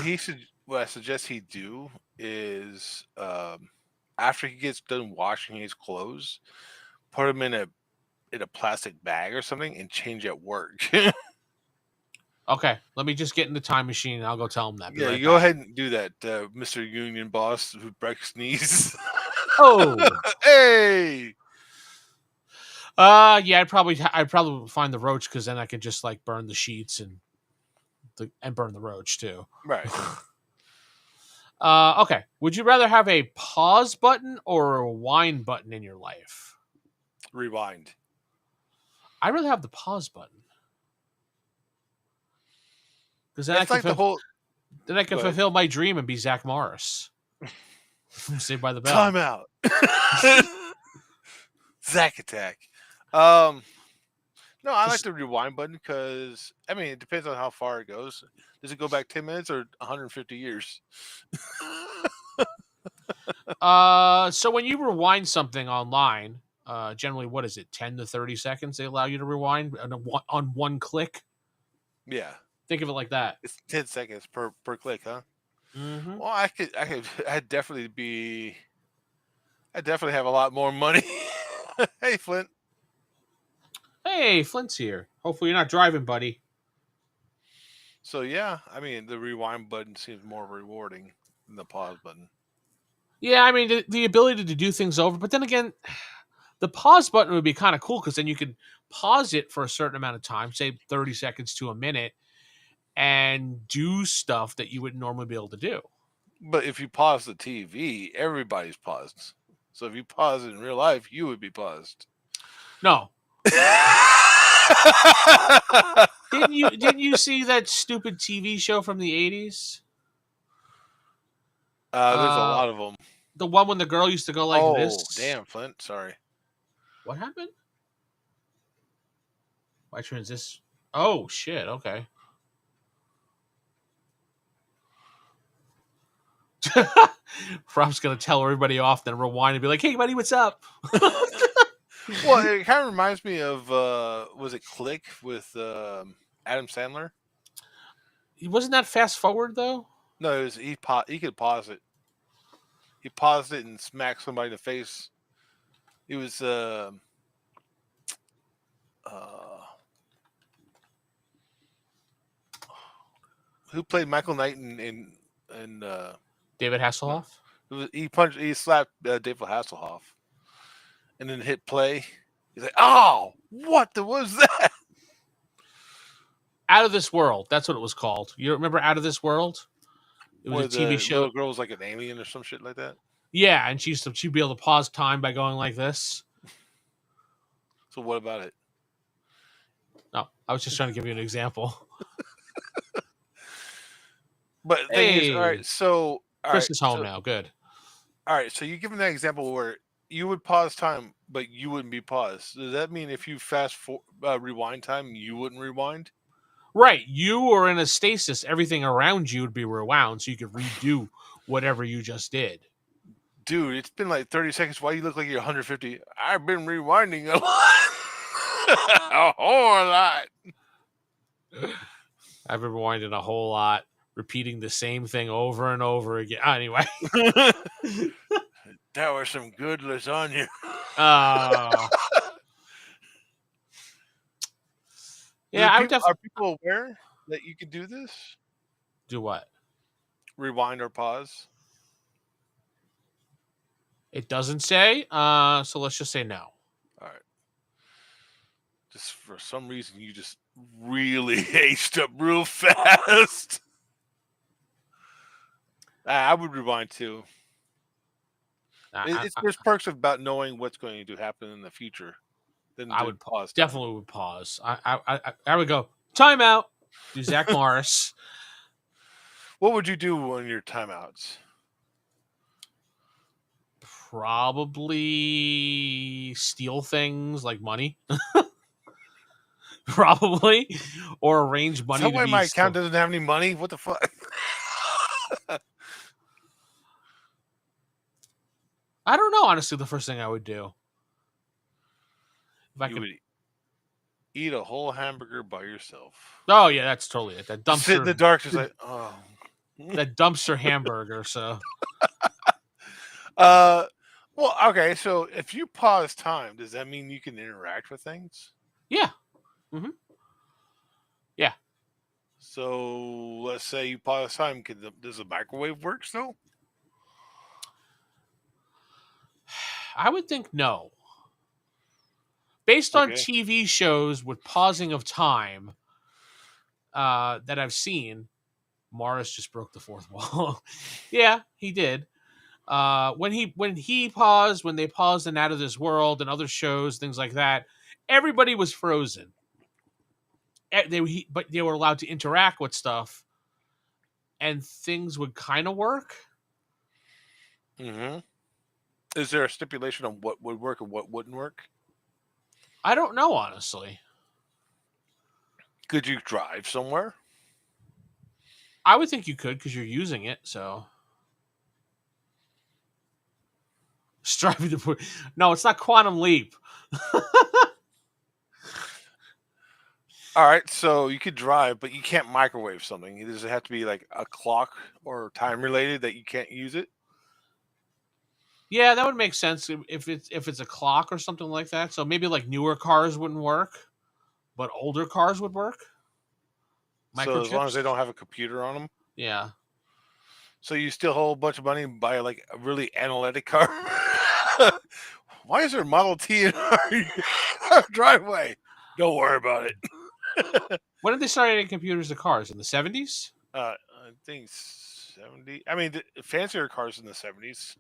I suggest he do is after he gets done washing his clothes, put them in a plastic bag or something and change at work. Okay, let me just get in the time machine and I'll go tell him that. Yeah, you go ahead and do that, Mr. Union Boss who breaks knees. Oh, Hey. yeah, I'd probably find the roach, because then I could just like burn the sheets and burn the roach too. Right. Okay. Would you rather have a pause button or a rewind button in your life? Rewind. I'd rather have the pause button, because then It's like the whole then I can Go ahead. fulfill my dream and be Zach Morris from Saved by the Bell. time out. Zack Attack. No, I like the rewind button because I mean it depends on how far it goes. Does it go back 10 minutes or 150 years? So when you rewind something online, generally, what is it, 10 to 30 seconds they allow you to rewind on one click? Yeah, Think of it like that. it's 10 seconds per click, huh? Mm-hmm. Well, I'd definitely have a lot more money. Hey, Flint. Hey, Flint's here. Hopefully you're not driving, buddy. So yeah, I mean the rewind button seems more rewarding than the pause button. Yeah, I mean, the ability to do things over, but then again, the pause button would be kind of cool, because then you could pause it for a certain amount of time, say 30 seconds to a minute, and do stuff that you wouldn't normally be able to do. But if you pause the TV, everybody's paused. So if you pause it in real life, you would be paused. No. Didn't you see that stupid TV show from the 80s? There's a lot of them. The one when the girl used to go like this. Oh, damn, Flint. Sorry. What happened? Why transition? Oh, shit. Okay. Rob's going to tell everybody off, then rewind and be like, hey, buddy, what's up? Well, it kind of reminds me of, was it Click with Adam Sandler? Wasn't that fast forward, though? No, it was, he could pause it. He paused it and smacked somebody in the face. It was who played Michael Knight in David Hasselhoff? He slapped David Hasselhoff and then hit play. He's like, oh, what was that? Out of This World. That's what it was called. You remember Out of This World? It was Where a TV the show. little girl was like an alien or some shit like that. Yeah, and she'd be able to pause time by going like this. So what about it? No, I was just trying to give you an example. But the thing is, all right. Hey, So all Chris right. is home So now. Good. all right. So you give me that example where you would pause time, but you wouldn't be paused. Does that mean if you rewind time, you wouldn't rewind? Right, you were in a stasis. Everything around you would be rewound, so you could redo whatever you just did. Dude, it's been like 30 seconds. Why you look like you're 150? I've been rewinding a lot. A whole lot. I've been rewinding a whole lot, repeating the same thing over and over again. Anyway, That was some good lasagna. Yeah, I would Are definitely people aware that you can do this? do what? Rewind or pause? It doesn't say, so let's just say no. All right. Just for some reason, you just really aged up real fast. I would rewind too. There's perks about knowing what's going to happen in the future. Then I would pause. Definitely would pause. I would go timeout. Do Zach Morris. What would you do on your timeouts? Probably steal things like money. Probably, or arrange money. Is that why my account doesn't have any money? What the fuck? I don't know. Honestly, the first thing I would do, if I could would eat a whole hamburger by yourself. Oh yeah, that's totally it. That dumpster. Sit in the dark, just like that dumpster hamburger. So, well, okay. So if you pause time, does that mean you can interact with things? Yeah. Mm-hmm. Yeah. So let's say you pause time. Does the microwave work still? I would think no. Based on TV shows with pausing of time that I've seen, Morris just broke the fourth wall. Yeah, he did. When he paused, when they paused in Out of This World and other shows, things like that, everybody was frozen. But they were allowed to interact with stuff, and things would kind of work. Mm-hmm. Is there a stipulation on what would work and what wouldn't work? I don't know, honestly. Could you drive somewhere? I would think you could because you're using it. So, striving to put. No, it's not Quantum Leap. All right, so you could drive, but you can't microwave something. Does it have to be like a clock or time related that you can't use it? Yeah, that would make sense if it's a clock or something like that. So maybe like newer cars wouldn't work, but older cars would work. So as long as they don't have a computer on them. Yeah. So you still hold a bunch of money and buy like a really analytic car. Why is there a Model T in our driveway? Don't worry about it. When did they start adding computers to cars? In the 70s? I think 70. I mean, fancier cars in the 70s.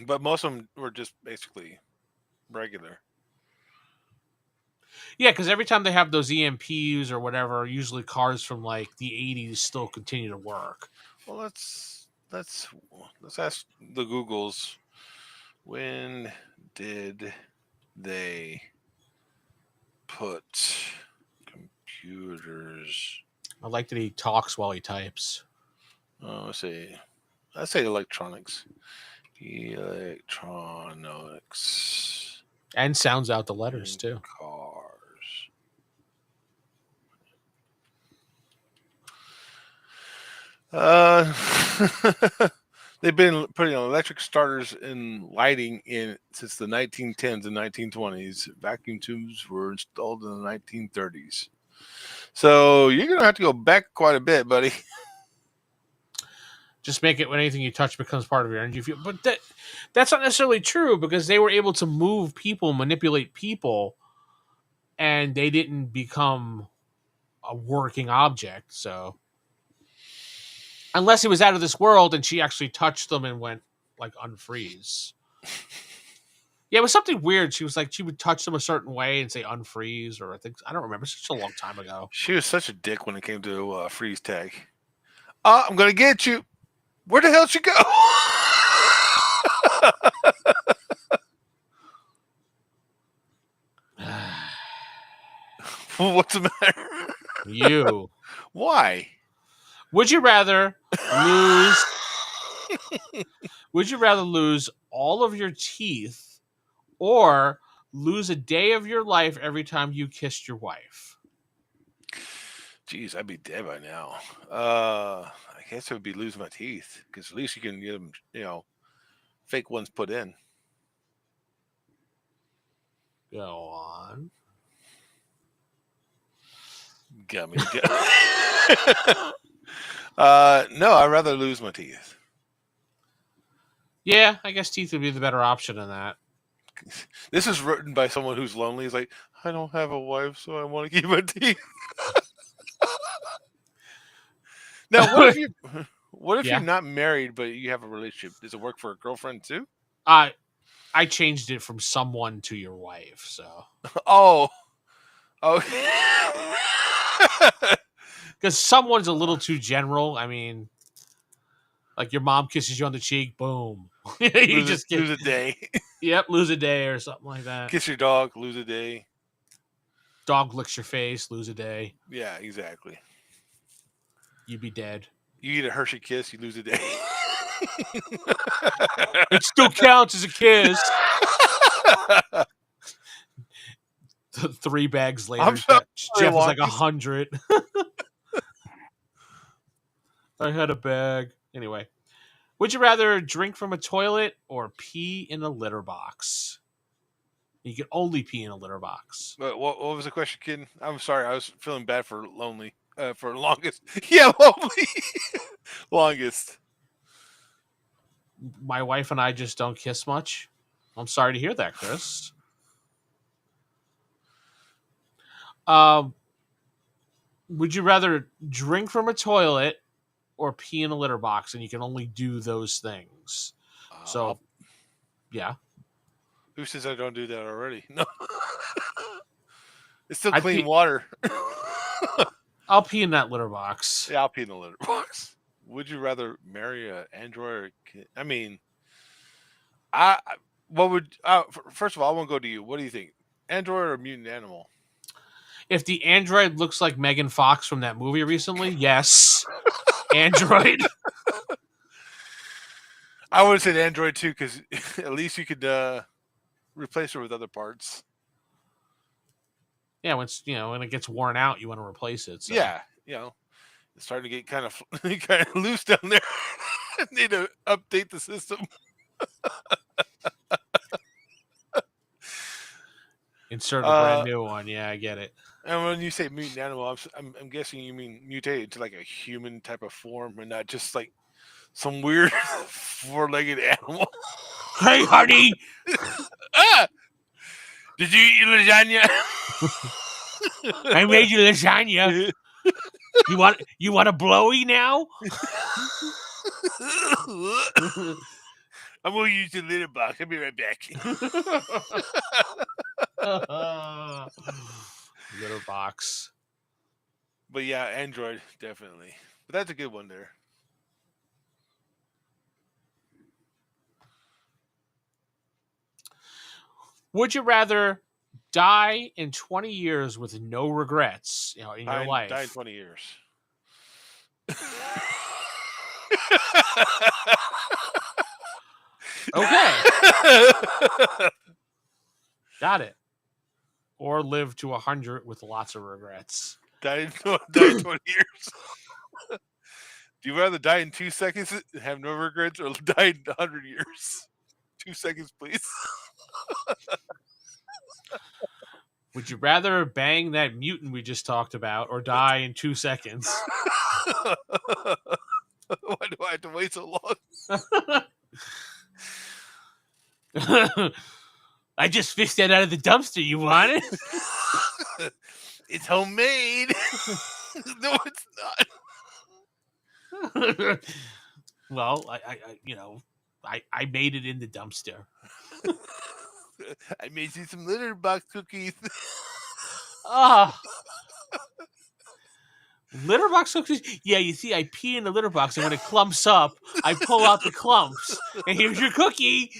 But most of them were just basically regular. Yeah, because every time they have those EMPs or whatever, usually cars from like the 80s still continue to work. Well, let's ask the Googles. When did they put computers? I like that he talks while he types. Oh, let's say electronics. Electronics. And sounds out the letters too. Cars. They've been putting electric starters in lighting since the 1910s and 1920s. Vacuum tubes were installed in the 1930s. So you're going to have to go back quite a bit, buddy. Just make it when anything you touch becomes part of your energy field. But that's not necessarily true because they were able to move people, manipulate people, and they didn't become a working object. So unless it was out of this world and she actually touched them and went like unfreeze. Yeah, it was something weird. She was like, she would touch them a certain way and say unfreeze, or I don't remember. It's such a long time ago. She was such a dick when it came to freeze tag. I'm gonna get you. Where the hell did she go? What's the matter? You. Why? Would you rather lose? Would you rather lose all of your teeth, or lose a day of your life every time you kissed your wife? Jeez, I'd be dead by now. I guess it would be losing my teeth because at least you can get them, fake ones put in. Go on. Got me. No, I'd rather lose my teeth. Yeah, I guess teeth would be the better option in that. This is written by someone who's lonely. He's like, I don't have a wife, so I want to keep my teeth. Now, what if you're not married but you have a relationship? Does it work for a girlfriend too? I changed it from someone to your wife, so. Oh. Because someone's a little too general. I mean, like your mom kisses you on the cheek, boom. You just lose a day. Yep, lose a day or something like that. Kiss your dog, lose a day. Dog licks your face, lose a day. Yeah, exactly. You'd be dead. You eat a Hershey kiss, you lose a day. It still counts as a kiss. 3 bags later, Jeff was like 100. I had a bag. Anyway, would you rather drink from a toilet or pee in a litter box? You can only pee in a litter box. What was the question, kid? I'm sorry, I was feeling bad for lonely. For longest. Yeah, lonely. Longest. My wife and I just don't kiss much. I'm sorry to hear that, Chris. Would you rather drink from a toilet or pee in a litter box? And you can only do those things. Yeah. Who says I don't do that already? No. It's still clean water. I'll pee in that litter box. Yeah, I'll pee in the litter box. Would you rather marry an android or I mean, first of all, I want to go to you. What do you think? Android or mutant animal? If the android looks like Megan Fox from that movie recently, yes. Android. I would have said android too, because at least you could replace her with other parts. Yeah, when it gets worn out, you want to replace it. So. Yeah, it's starting to get kind of loose down there. Need to update the system. Insert a brand new one. Yeah, I get it. And when you say mutant animal, I'm guessing you mean mutated to like a human type of form, and not just like some weird 4-legged animal. Hey, honey. Did you eat your lasagna? I made you lasagna. You want a blowy now? I'm gonna use the litter box. I'll be right back. Litter box. But yeah, android definitely. But that's a good one there. Would you rather die in 20 years with no regrets, in your life? Die in 20 years. Okay. Got it. Or live to 100 with lots of regrets. Die in 20 years. Do you rather die in 2 seconds and have no regrets, or die in 100 years? 2 seconds, please. Would you rather bang that mutant we just talked about, or die in 2 seconds? Why do I have to wait so long? I just fished that out of the dumpster. You want it? It's homemade. No, it's not. Well, I made it in the dumpster. I made you some litter box cookies. Ah, litter box cookies. Yeah, you see, I pee in the litter box, and when it clumps up, I pull out the clumps, and here's your cookie.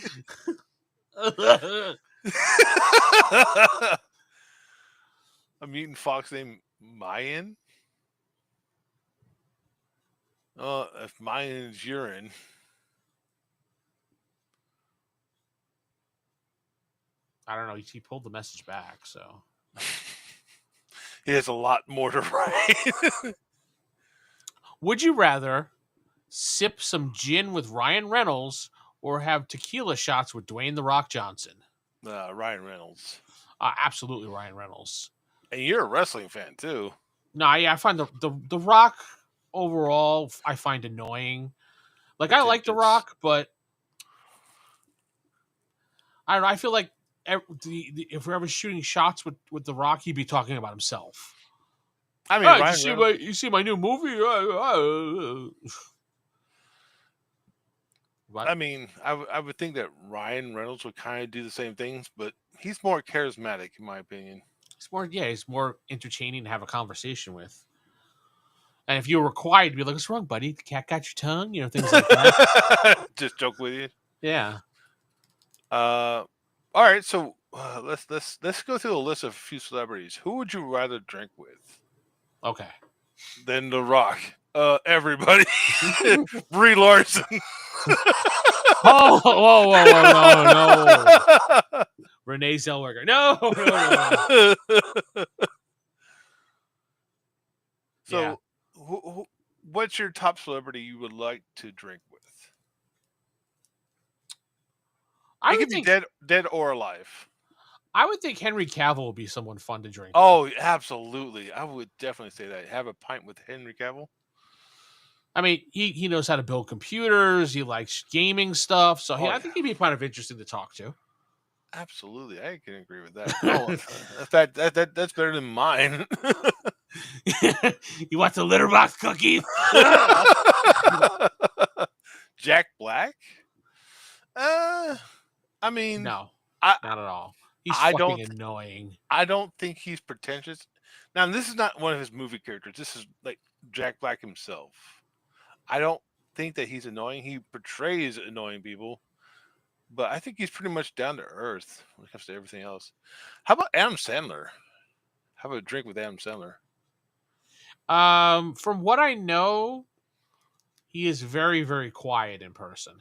A mutant fox named Mayan. If Mayan is urine. I don't know. He pulled the message back, so. He has a lot more to write. Would you rather sip some gin with Ryan Reynolds or have tequila shots with Dwayne The Rock Johnson? Ryan Reynolds. Absolutely Ryan Reynolds. And you're a wrestling fan too. No, yeah, I find the Rock overall I find annoying. Like I like The Rock, but I don't know. I feel like if we're ever shooting shots with The Rock, he'd be talking about himself. I mean, you see my new movie? What? I mean, I would think that Ryan Reynolds would kind of do the same things, but he's more charismatic, in my opinion. He's more entertaining to have a conversation with. And if you were quiet, you'd be like, "What's wrong, buddy? The cat got your tongue?" Things like that. Just joke with you. Yeah. All right, so let's go through a list of a few celebrities. Who would you rather drink with? Okay. Than The Rock. Everybody. Brie Larson. Whoa, no. Renee Zellweger. No. So, yeah. what's your top celebrity you would like to drink with? It could be dead or alive. I would think Henry Cavill would be someone fun to drink. Oh, with. Absolutely. I would definitely say that. Have a pint with Henry Cavill. I mean, he knows how to build computers. He likes gaming stuff. So I think he'd be kind of interesting to talk to. Absolutely. I can agree with that. That's better than mine. You want the litter box cookies? Jack Black? I mean, no, not at all. He's fucking annoying. I don't think he's pretentious. Now, this is not one of his movie characters. This is like Jack Black himself. I don't think that he's annoying. He portrays annoying people, but I think he's pretty much down to earth when it comes to everything else. How about Adam Sandler? Have a drink with Adam Sandler. From what I know, he is very, very quiet in person.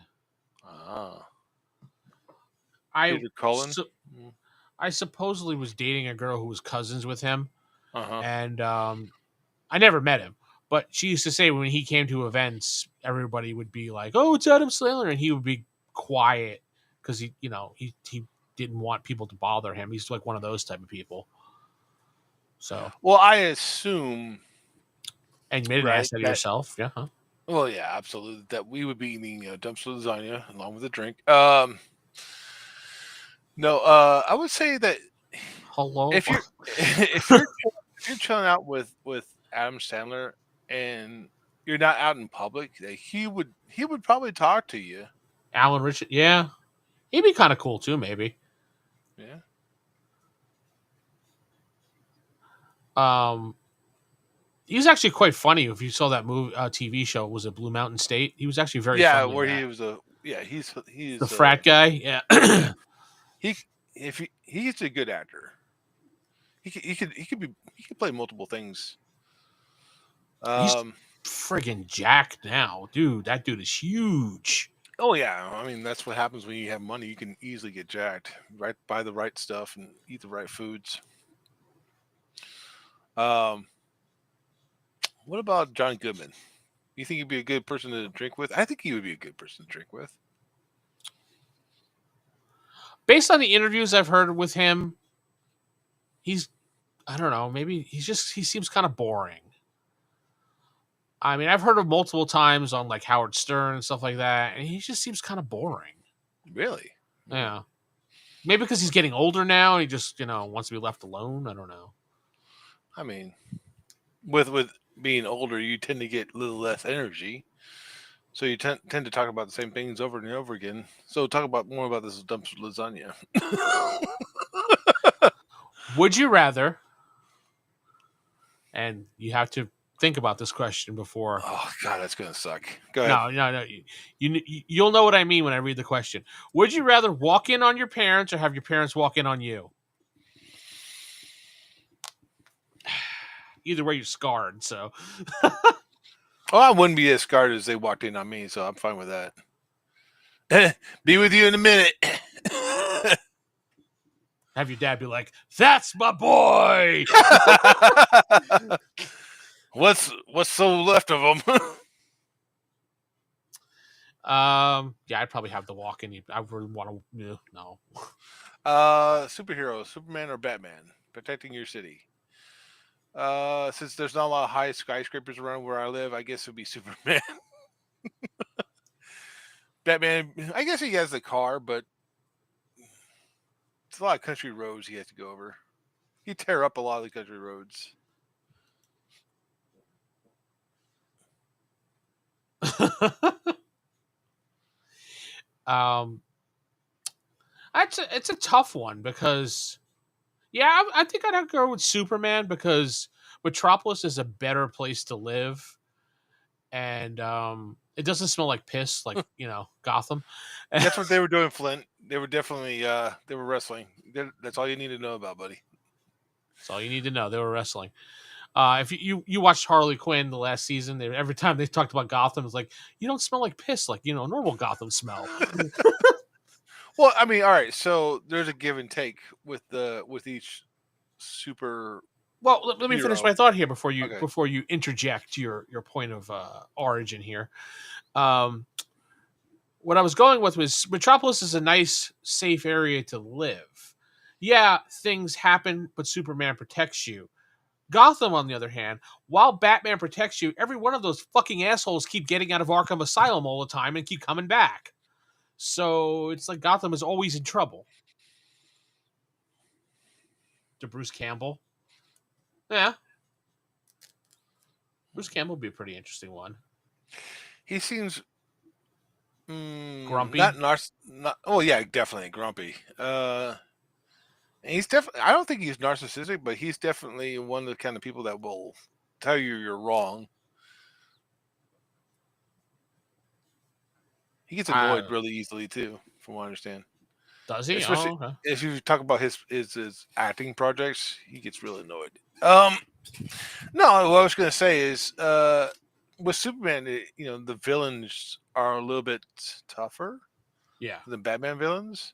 Peter Cullen? I supposedly was dating a girl who was cousins with him, uh-huh. and I never met him. But she used to say when he came to events, everybody would be like, "Oh, it's Adam Sandler," and he would be quiet because he didn't want people to bother him. He's like one of those type of people. So, well, I assume, and you made an ass out of yourself, yeah? Huh? Well, yeah, absolutely. That we would be eating dumpster lasagna along with a drink. No, I would say that. Hello. If you're chilling out with Adam Sandler and you're not out in public, he would probably talk to you. Alan Richard, yeah, he'd be kind of cool too, maybe. Yeah. He was actually quite funny. If you saw that movie, TV show, was it Blue Mountain State? He was actually very funny. Where he was he's the frat guy. Yeah. He's a good actor. He could play multiple things. He's friggin' jacked now, dude. That dude is huge. Oh yeah, I mean that's what happens when you have money. You can easily get jacked. Right, buy the right stuff and eat the right foods. What about John Goodman? You think he'd be a good person to drink with? I think he would be a good person to drink with. Based on the interviews I've heard with him, I don't know, maybe he seems kind of boring. I mean, I've heard him multiple times on like Howard Stern and stuff like that, and he just seems kind of boring. Really? Yeah. Maybe because he's getting older now and he just, wants to be left alone. I don't know. I mean, with being older, you tend to get a little less energy, so you tend to talk about the same things over and over again. So talk about more about this dumpster lasagna. Would you rather? And you have to think about this question before. Oh God, that's gonna suck. Go ahead. No. You'll know what I mean when I read the question. Would you rather walk in on your parents or have your parents walk in on you? Either way, you're scarred. So, Oh, I wouldn't be as scarred as they walked in on me, so I'm fine with that. Be with you in a minute. have your dad be like, "That's my boy." What's so left of them? Yeah, I'd probably have the walk in. I really want to. No. Superheroes, Superman or Batman, protecting your city. Since there's not a lot of high skyscrapers around where I live, I guess it would be Superman. Batman, I guess he has the car, but it's a lot of country roads he has to go over. He tear up a lot of the country roads. It's a tough one because, yeah, I think I'd have to go with Superman because Metropolis is a better place to live, and it doesn't smell like piss like Gotham. That's what they were doing, Flint. They were definitely they were wrestling. That's all you need to know about, buddy. That's all you need to know. They were wrestling. If you watched Harley Quinn the last season, every time they talked about Gotham, it's like you don't smell like piss like normal Gotham smell. Well, I mean, all right. So there's a give and take with each super. Well, let me finish my thought here before Okay. you interject your point of origin here. What I was going with was Metropolis is a nice, safe area to live. Yeah, things happen, but Superman protects you. Gotham, on the other hand, while Batman protects you, every one of those fucking assholes keep getting out of Arkham Asylum all the time and keep coming back. So it's like Gotham is always in trouble. To Bruce Campbell. Yeah. Bruce Campbell would be a pretty interesting one. He seems Grumpy. Oh yeah, definitely grumpy. He's definitely. I don't think he's narcissistic, but he's definitely one of the kind of people that will tell you you're wrong. He gets annoyed really easily too, from what I understand. Does he? Especially okay. if you talk about his acting projects, he gets really annoyed. No, what I was going to say is, with Superman, the villains are a little bit tougher, than Batman villains.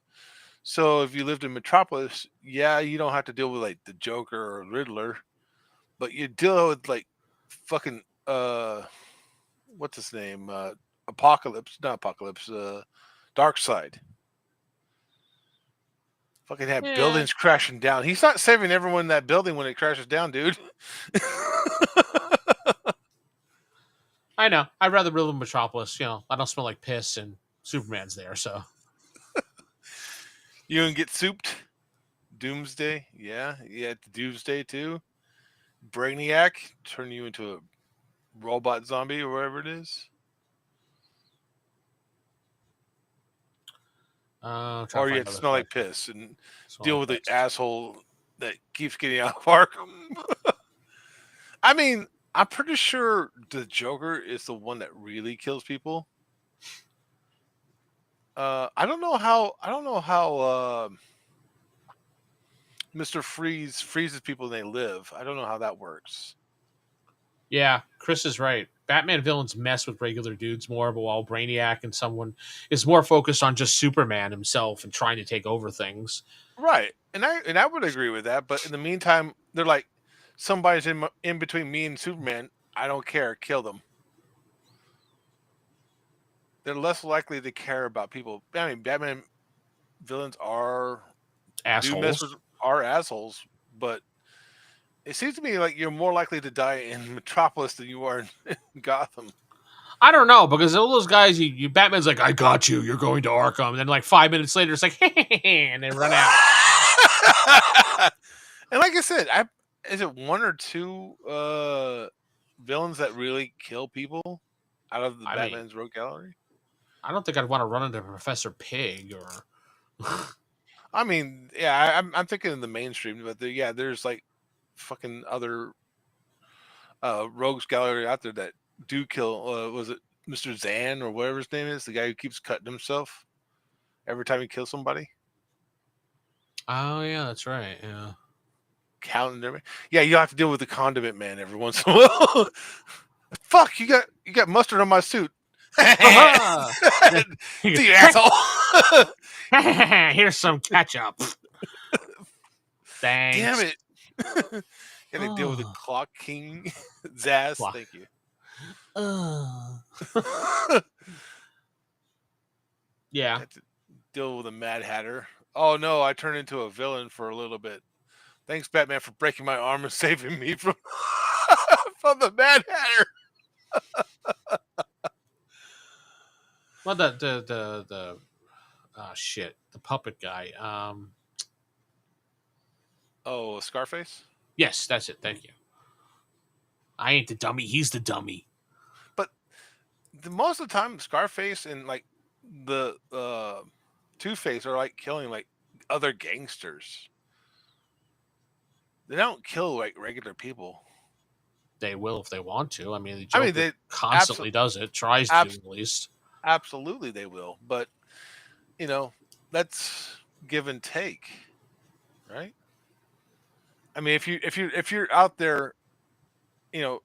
So if you lived in Metropolis, yeah, you don't have to deal with like the Joker or Riddler, but you deal with like fucking what's his name? Apocalypse, not Apocalypse, Darkseid. Fucking have buildings crashing down. He's not saving everyone in that building when it crashes down, dude. I know. I'd rather live in Metropolis. I don't smell like piss and Superman's there, so. You can get souped. Doomsday, yeah. Doomsday too. Brainiac, turn you into a robot zombie or whatever it is. Or you have to smell like piss and deal with the asshole that keeps getting out of Arkham. I mean, I'm pretty sure the Joker is the one that really kills people. I don't know how Mr. Freeze freezes people when they live. I don't know how that works. Yeah, Chris is right. Batman villains mess with regular dudes more, but while Brainiac and someone is more focused on just Superman himself and trying to take over things. Right. And I would agree with that, but in the meantime, they're like, somebody's in between me and Superman. I don't care. Kill them. They're less likely to care about people. I mean, Batman villains are assholes, but it seems to me like you're more likely to die in Metropolis than you are in Gotham. I don't know, because all those guys, Batman's like, I got you. You're going to Arkham. And then like 5 minutes later, it's like, and they run out. And like I said, is it one or two villains that really kill people out of the I mean, Batman's Rogue Gallery? I don't think I'd want to run into Professor Pig or. I mean, yeah, I'm thinking in the mainstream, but yeah, there's like fucking other rogues gallery out there that do kill. Was it Mr. Zan or whatever his name is, the guy who keeps cutting himself every time he kills somebody? Oh yeah, that's right. Yeah. Counting them. Yeah, you have to deal with the condiment man every once in a while. Fuck, you got mustard on my suit. See you, asshole. Here's some ketchup. Thanks. Damn it. Got to deal with the Clock King. Zaz, Clock. thank you. Yeah. Had to deal with a Mad Hatter. Oh no, I turned into a villain for a little bit. Thanks, Batman, for breaking my arm and saving me from from the Mad Hatter. Well, the shit, the puppet guy. Oh, Scarface? Yes, that's it. Thank you. I ain't the dummy. He's the dummy. But most of the time, Scarface and like the Two-Face are like killing like other gangsters. They don't kill like regular people. They will if they want to. I mean, the Joker they constantly does it. Tries to at least. Absolutely, they will. But you know, that's give and take, right? I mean, if you're out there, you know,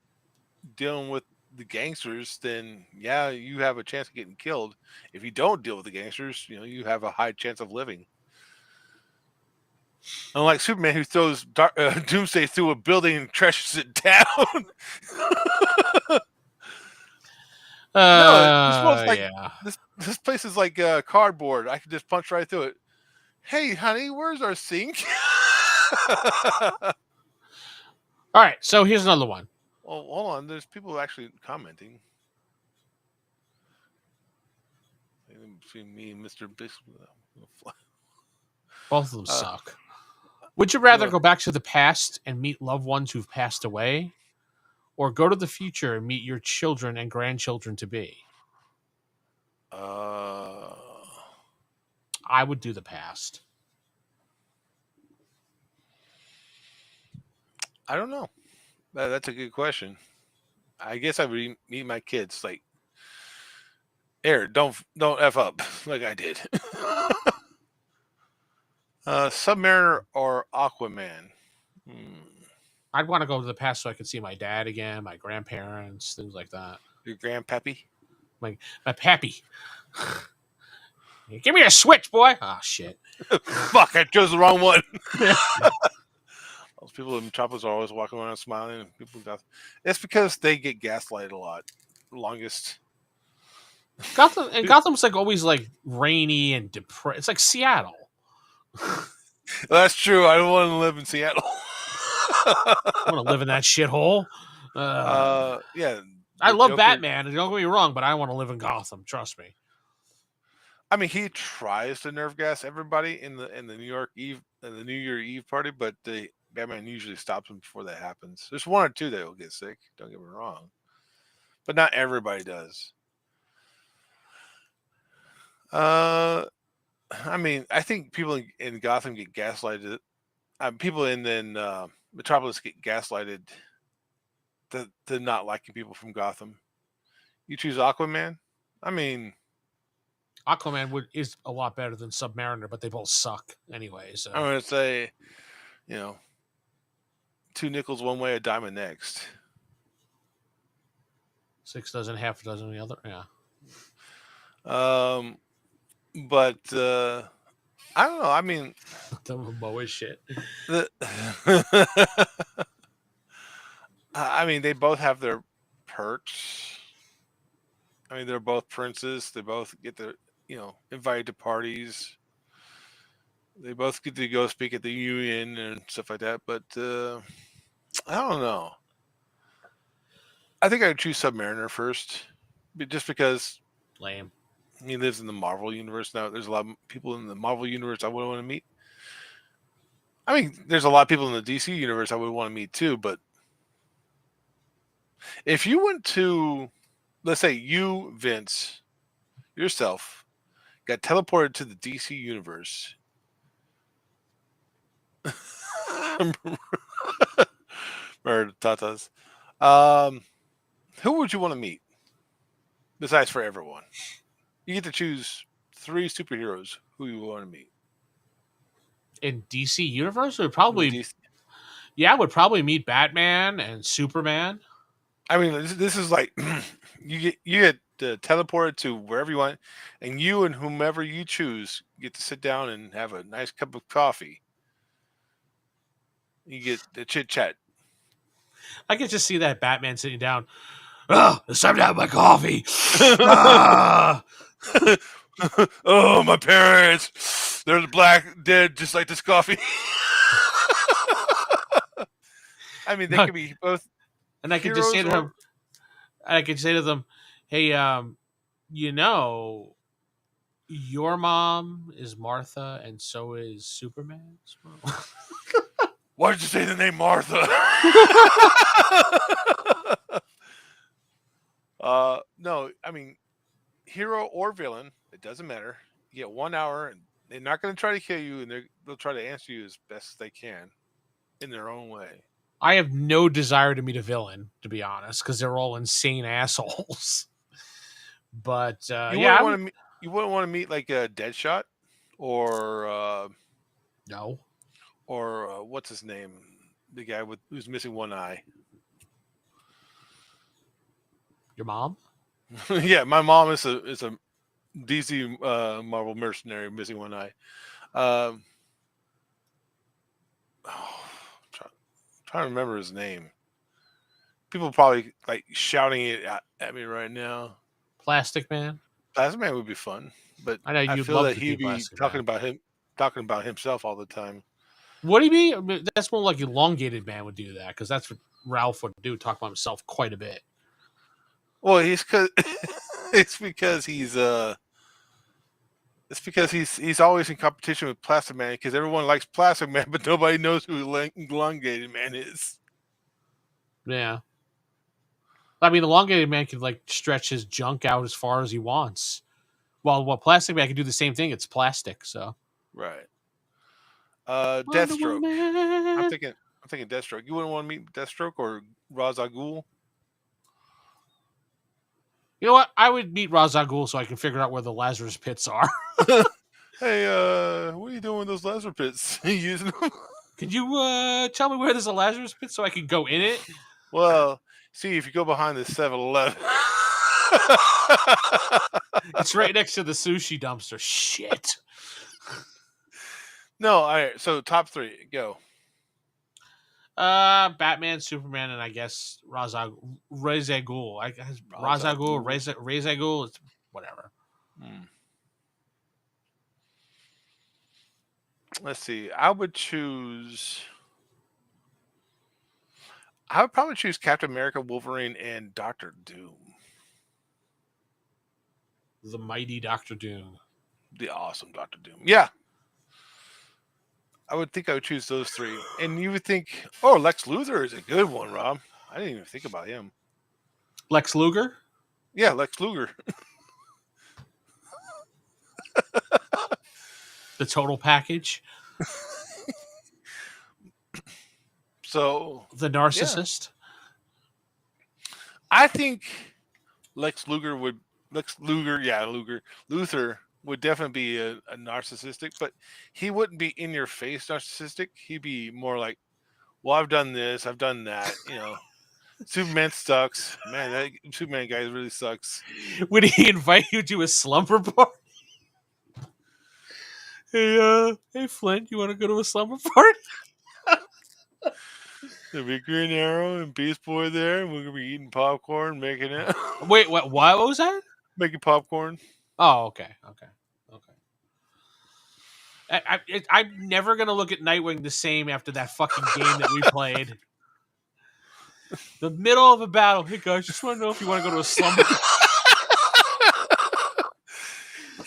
dealing with the gangsters, then yeah, you have a chance of getting killed. If you don't deal with the gangsters, you know, you have a high chance of living. Unlike Superman, who throws Doomsday through a building and trashes it down. No, like, yeah. This place is like cardboard. I can just punch right through it. Hey, honey, where's our sink? All right, so here's another one. Well, hold on. There's people actually commenting. Between me and Mr. Both of them suck. Would you rather go back to the past and meet loved ones who've passed away, or go to the future and meet your children and grandchildren to be? I would do the past. I don't know. That's a good question. I guess I would meet my kids like, Eric, don't F up like I did. Submariner or Aquaman? I'd want to go to the past so I could see my dad again, my grandparents, things like that. Your grandpappy? My pappy. Give me a switch, boy. Oh, shit. Fuck, I chose the wrong one. Those people in Metropolis are always walking around smiling. And people got. It's because they get gaslighted a lot. Longest. Gotham's like always like rainy and depressed. It's like Seattle. That's true. I don't want to live in Seattle. I want to live in that shithole. Yeah. I love Joker. Batman. Don't get me wrong, but I want to live in Gotham. Trust me. I mean, he tries to nerve gas everybody in the New Year Eve party, but Batman usually stops him before that happens. There's one or two that will get sick. Don't get me wrong, but not everybody does. I mean, I think people in Gotham get gaslighted. People in Metropolis get gaslighted to not liking people from Gotham. You choose Aquaman? I mean, Aquaman is a lot better than Submariner, but they both suck anyway. So I'm gonna say, you know, 2 nickels one way, a dime the next. 6 dozen, half a dozen the other. Yeah. But I don't know. I mean, the Momoa shit. I mean, they both have their perks. I mean, they're both princes. They both get to, invited to parties. They both get to go speak at the union and stuff like that. But I don't know. I think I would choose Submariner first, just because. Lame. He lives in the Marvel universe now. There's a lot of people in the Marvel universe I would want to meet. I mean, there's a lot of people in the DC universe I would want to meet too. But if you went to, let's say, you, Vince, yourself, got teleported to the DC universe. Or Tatas. Um, who would you want to meet? Besides for everyone, you get to choose 3 superheroes who you want to meet In DC universe, would in the probably DC. I would probably meet Batman and Superman. I mean, this is like you get teleported to wherever you want, and you and whomever you choose get to sit down and have a nice cup of coffee. You get the chit chat. I could just see that Batman sitting down. Oh, it's time to have my coffee. Ah! Oh, my parents, they're black, dead, just like this coffee. I mean, they could be both. And I could just say to heroes him, I could say to them, "Hey, you know, your mom is Martha, and so is Superman's mom." Why did you say the name Martha? No, I mean, hero or villain, it doesn't matter. You get 1 hour, and they're not going to try to kill you, and they'll try to answer you as best as they can in their own way. I have no desire to meet a villain, to be honest, because they're all insane assholes. But you wouldn't want to meet like a Deadshot no. or what's his name, the guy who's missing one eye. Your mom? Yeah, my mom is a DC Marvel mercenary missing one eye. Trying to remember his name. People probably like shouting it at me right now. Plastic Man? Plastic Man would be fun, but I know I you'd feel love that to he'd be be talking about himself all the time. What do you mean? I mean, that's more like Elongated Man would do that, because that's what Ralph would do, talk about himself quite a bit. Well, it's because he's always in competition with Plastic Man because everyone likes Plastic Man, but nobody knows who Elongated Man is. Yeah. I mean, Elongated Man could like stretch his junk out as far as he wants. While Plastic Man can do the same thing. It's plastic, so. Right. Deathstroke. Woman. I'm thinking Deathstroke. You wouldn't want to meet Deathstroke or Ra's al Ghul? You know what? I would meet Ra's al Ghul so I can figure out where the Lazarus pits are. Hey, what are you doing with those laser pits? You using them? Could you tell me where there's a Lazarus pit so I can go in it? Well, see, if you go behind the 7-Eleven. It's right next to the sushi dumpster. Shit. No, all right. So top 3, go. Batman, Superman, and I guess Ra's al Ghul. I guess Ra's al Ghul, Ra's al Ghul. It's whatever. Let's see. I would probably choose Captain America, Wolverine, and Doctor Doom. The mighty Doctor Doom. The awesome Doctor Doom. Yeah. I would choose those 3. And you would think, oh, Lex Luthor is a good one, Rob. I didn't even think about him. Lex Luger? Yeah, Lex Luger. The total package? So the narcissist? Yeah. I think Luthor would definitely be a narcissistic, but he wouldn't be in your face narcissistic. He'd be more like, well, I've done this, I've done that, Superman sucks. Man, that Superman guy really sucks. Would he invite you to a slumber party? Hey Flint, you want to go to a slumber party? There'll be Green Arrow and Beast Boy there, and we're gonna be eating popcorn, making it. Wait, what was that? Making popcorn. Oh, okay. I'm never gonna look at Nightwing the same after that fucking game that we played. The middle of a battle. Hey guys, just want to know if you want to go to a slumber.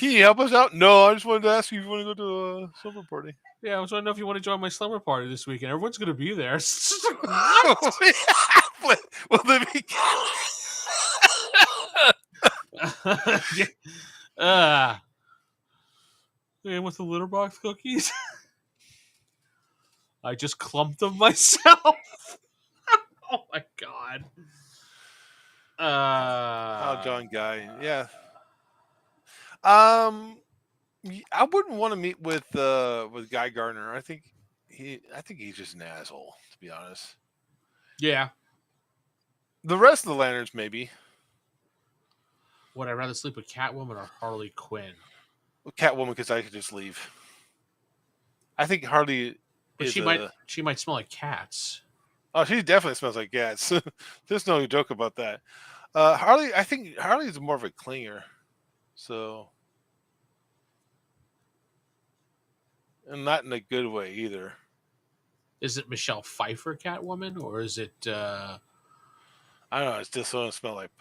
Can you help us out? No, I just wanted to ask you if you want to go to a slumber party. Yeah, I was wondering if you want to join my slumber party this weekend. Everyone's going to be there. Will they be? Yeah. uh, and with the litter box cookies, I just clumped them myself. Oh my god. Oh, John Guy. Yeah. I wouldn't want to meet with Guy Gardner. I think he's just an asshole, to be honest. Yeah. The rest of the Lanterns, maybe. Would I rather sleep with Catwoman or Harley Quinn? Catwoman, because I could just leave. I think Harley. But she might smell like cats. Oh, she definitely smells like cats. There's no joke about that. Harley, I think Harley is more of a clinger. So, and not in a good way either. Is it Michelle Pfeiffer Catwoman, or is it? I don't know. It's just doesn't smell like.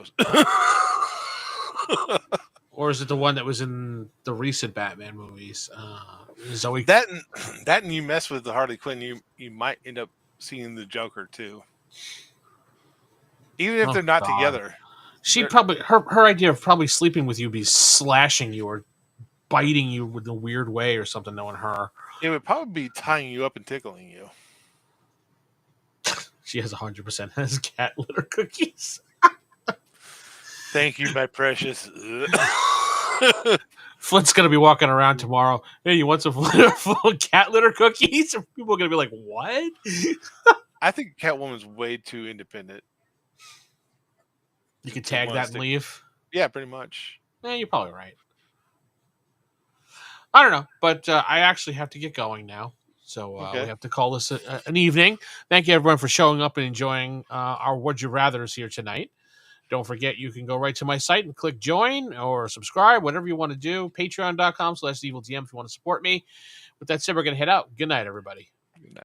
Or is it the one that was in the recent Batman movies? Zoe. That and you mess with the Harley Quinn, you might end up seeing the Joker too. Even if they're not together. She probably her idea of probably sleeping with you would be slashing you or biting you with a weird way or something, knowing her. It would probably be tying you up and tickling you. She has 100% has cat litter cookies. Thank you, my precious. Flint's gonna be walking around tomorrow. Hey, you want some cat litter cookies? People are gonna be like, "What?" I think Catwoman's way too independent. You can tag that and leave. Yeah, pretty much. You're probably right. I don't know, but I actually have to get going now. So we have to call this an evening. Thank you, everyone, for showing up and enjoying our Would You Rathers here tonight. Don't forget, you can go right to my site and click join or subscribe, whatever you want to do. Patreon.com/EvilDM if you want to support me. With that said, we're going to head out. Good night, everybody.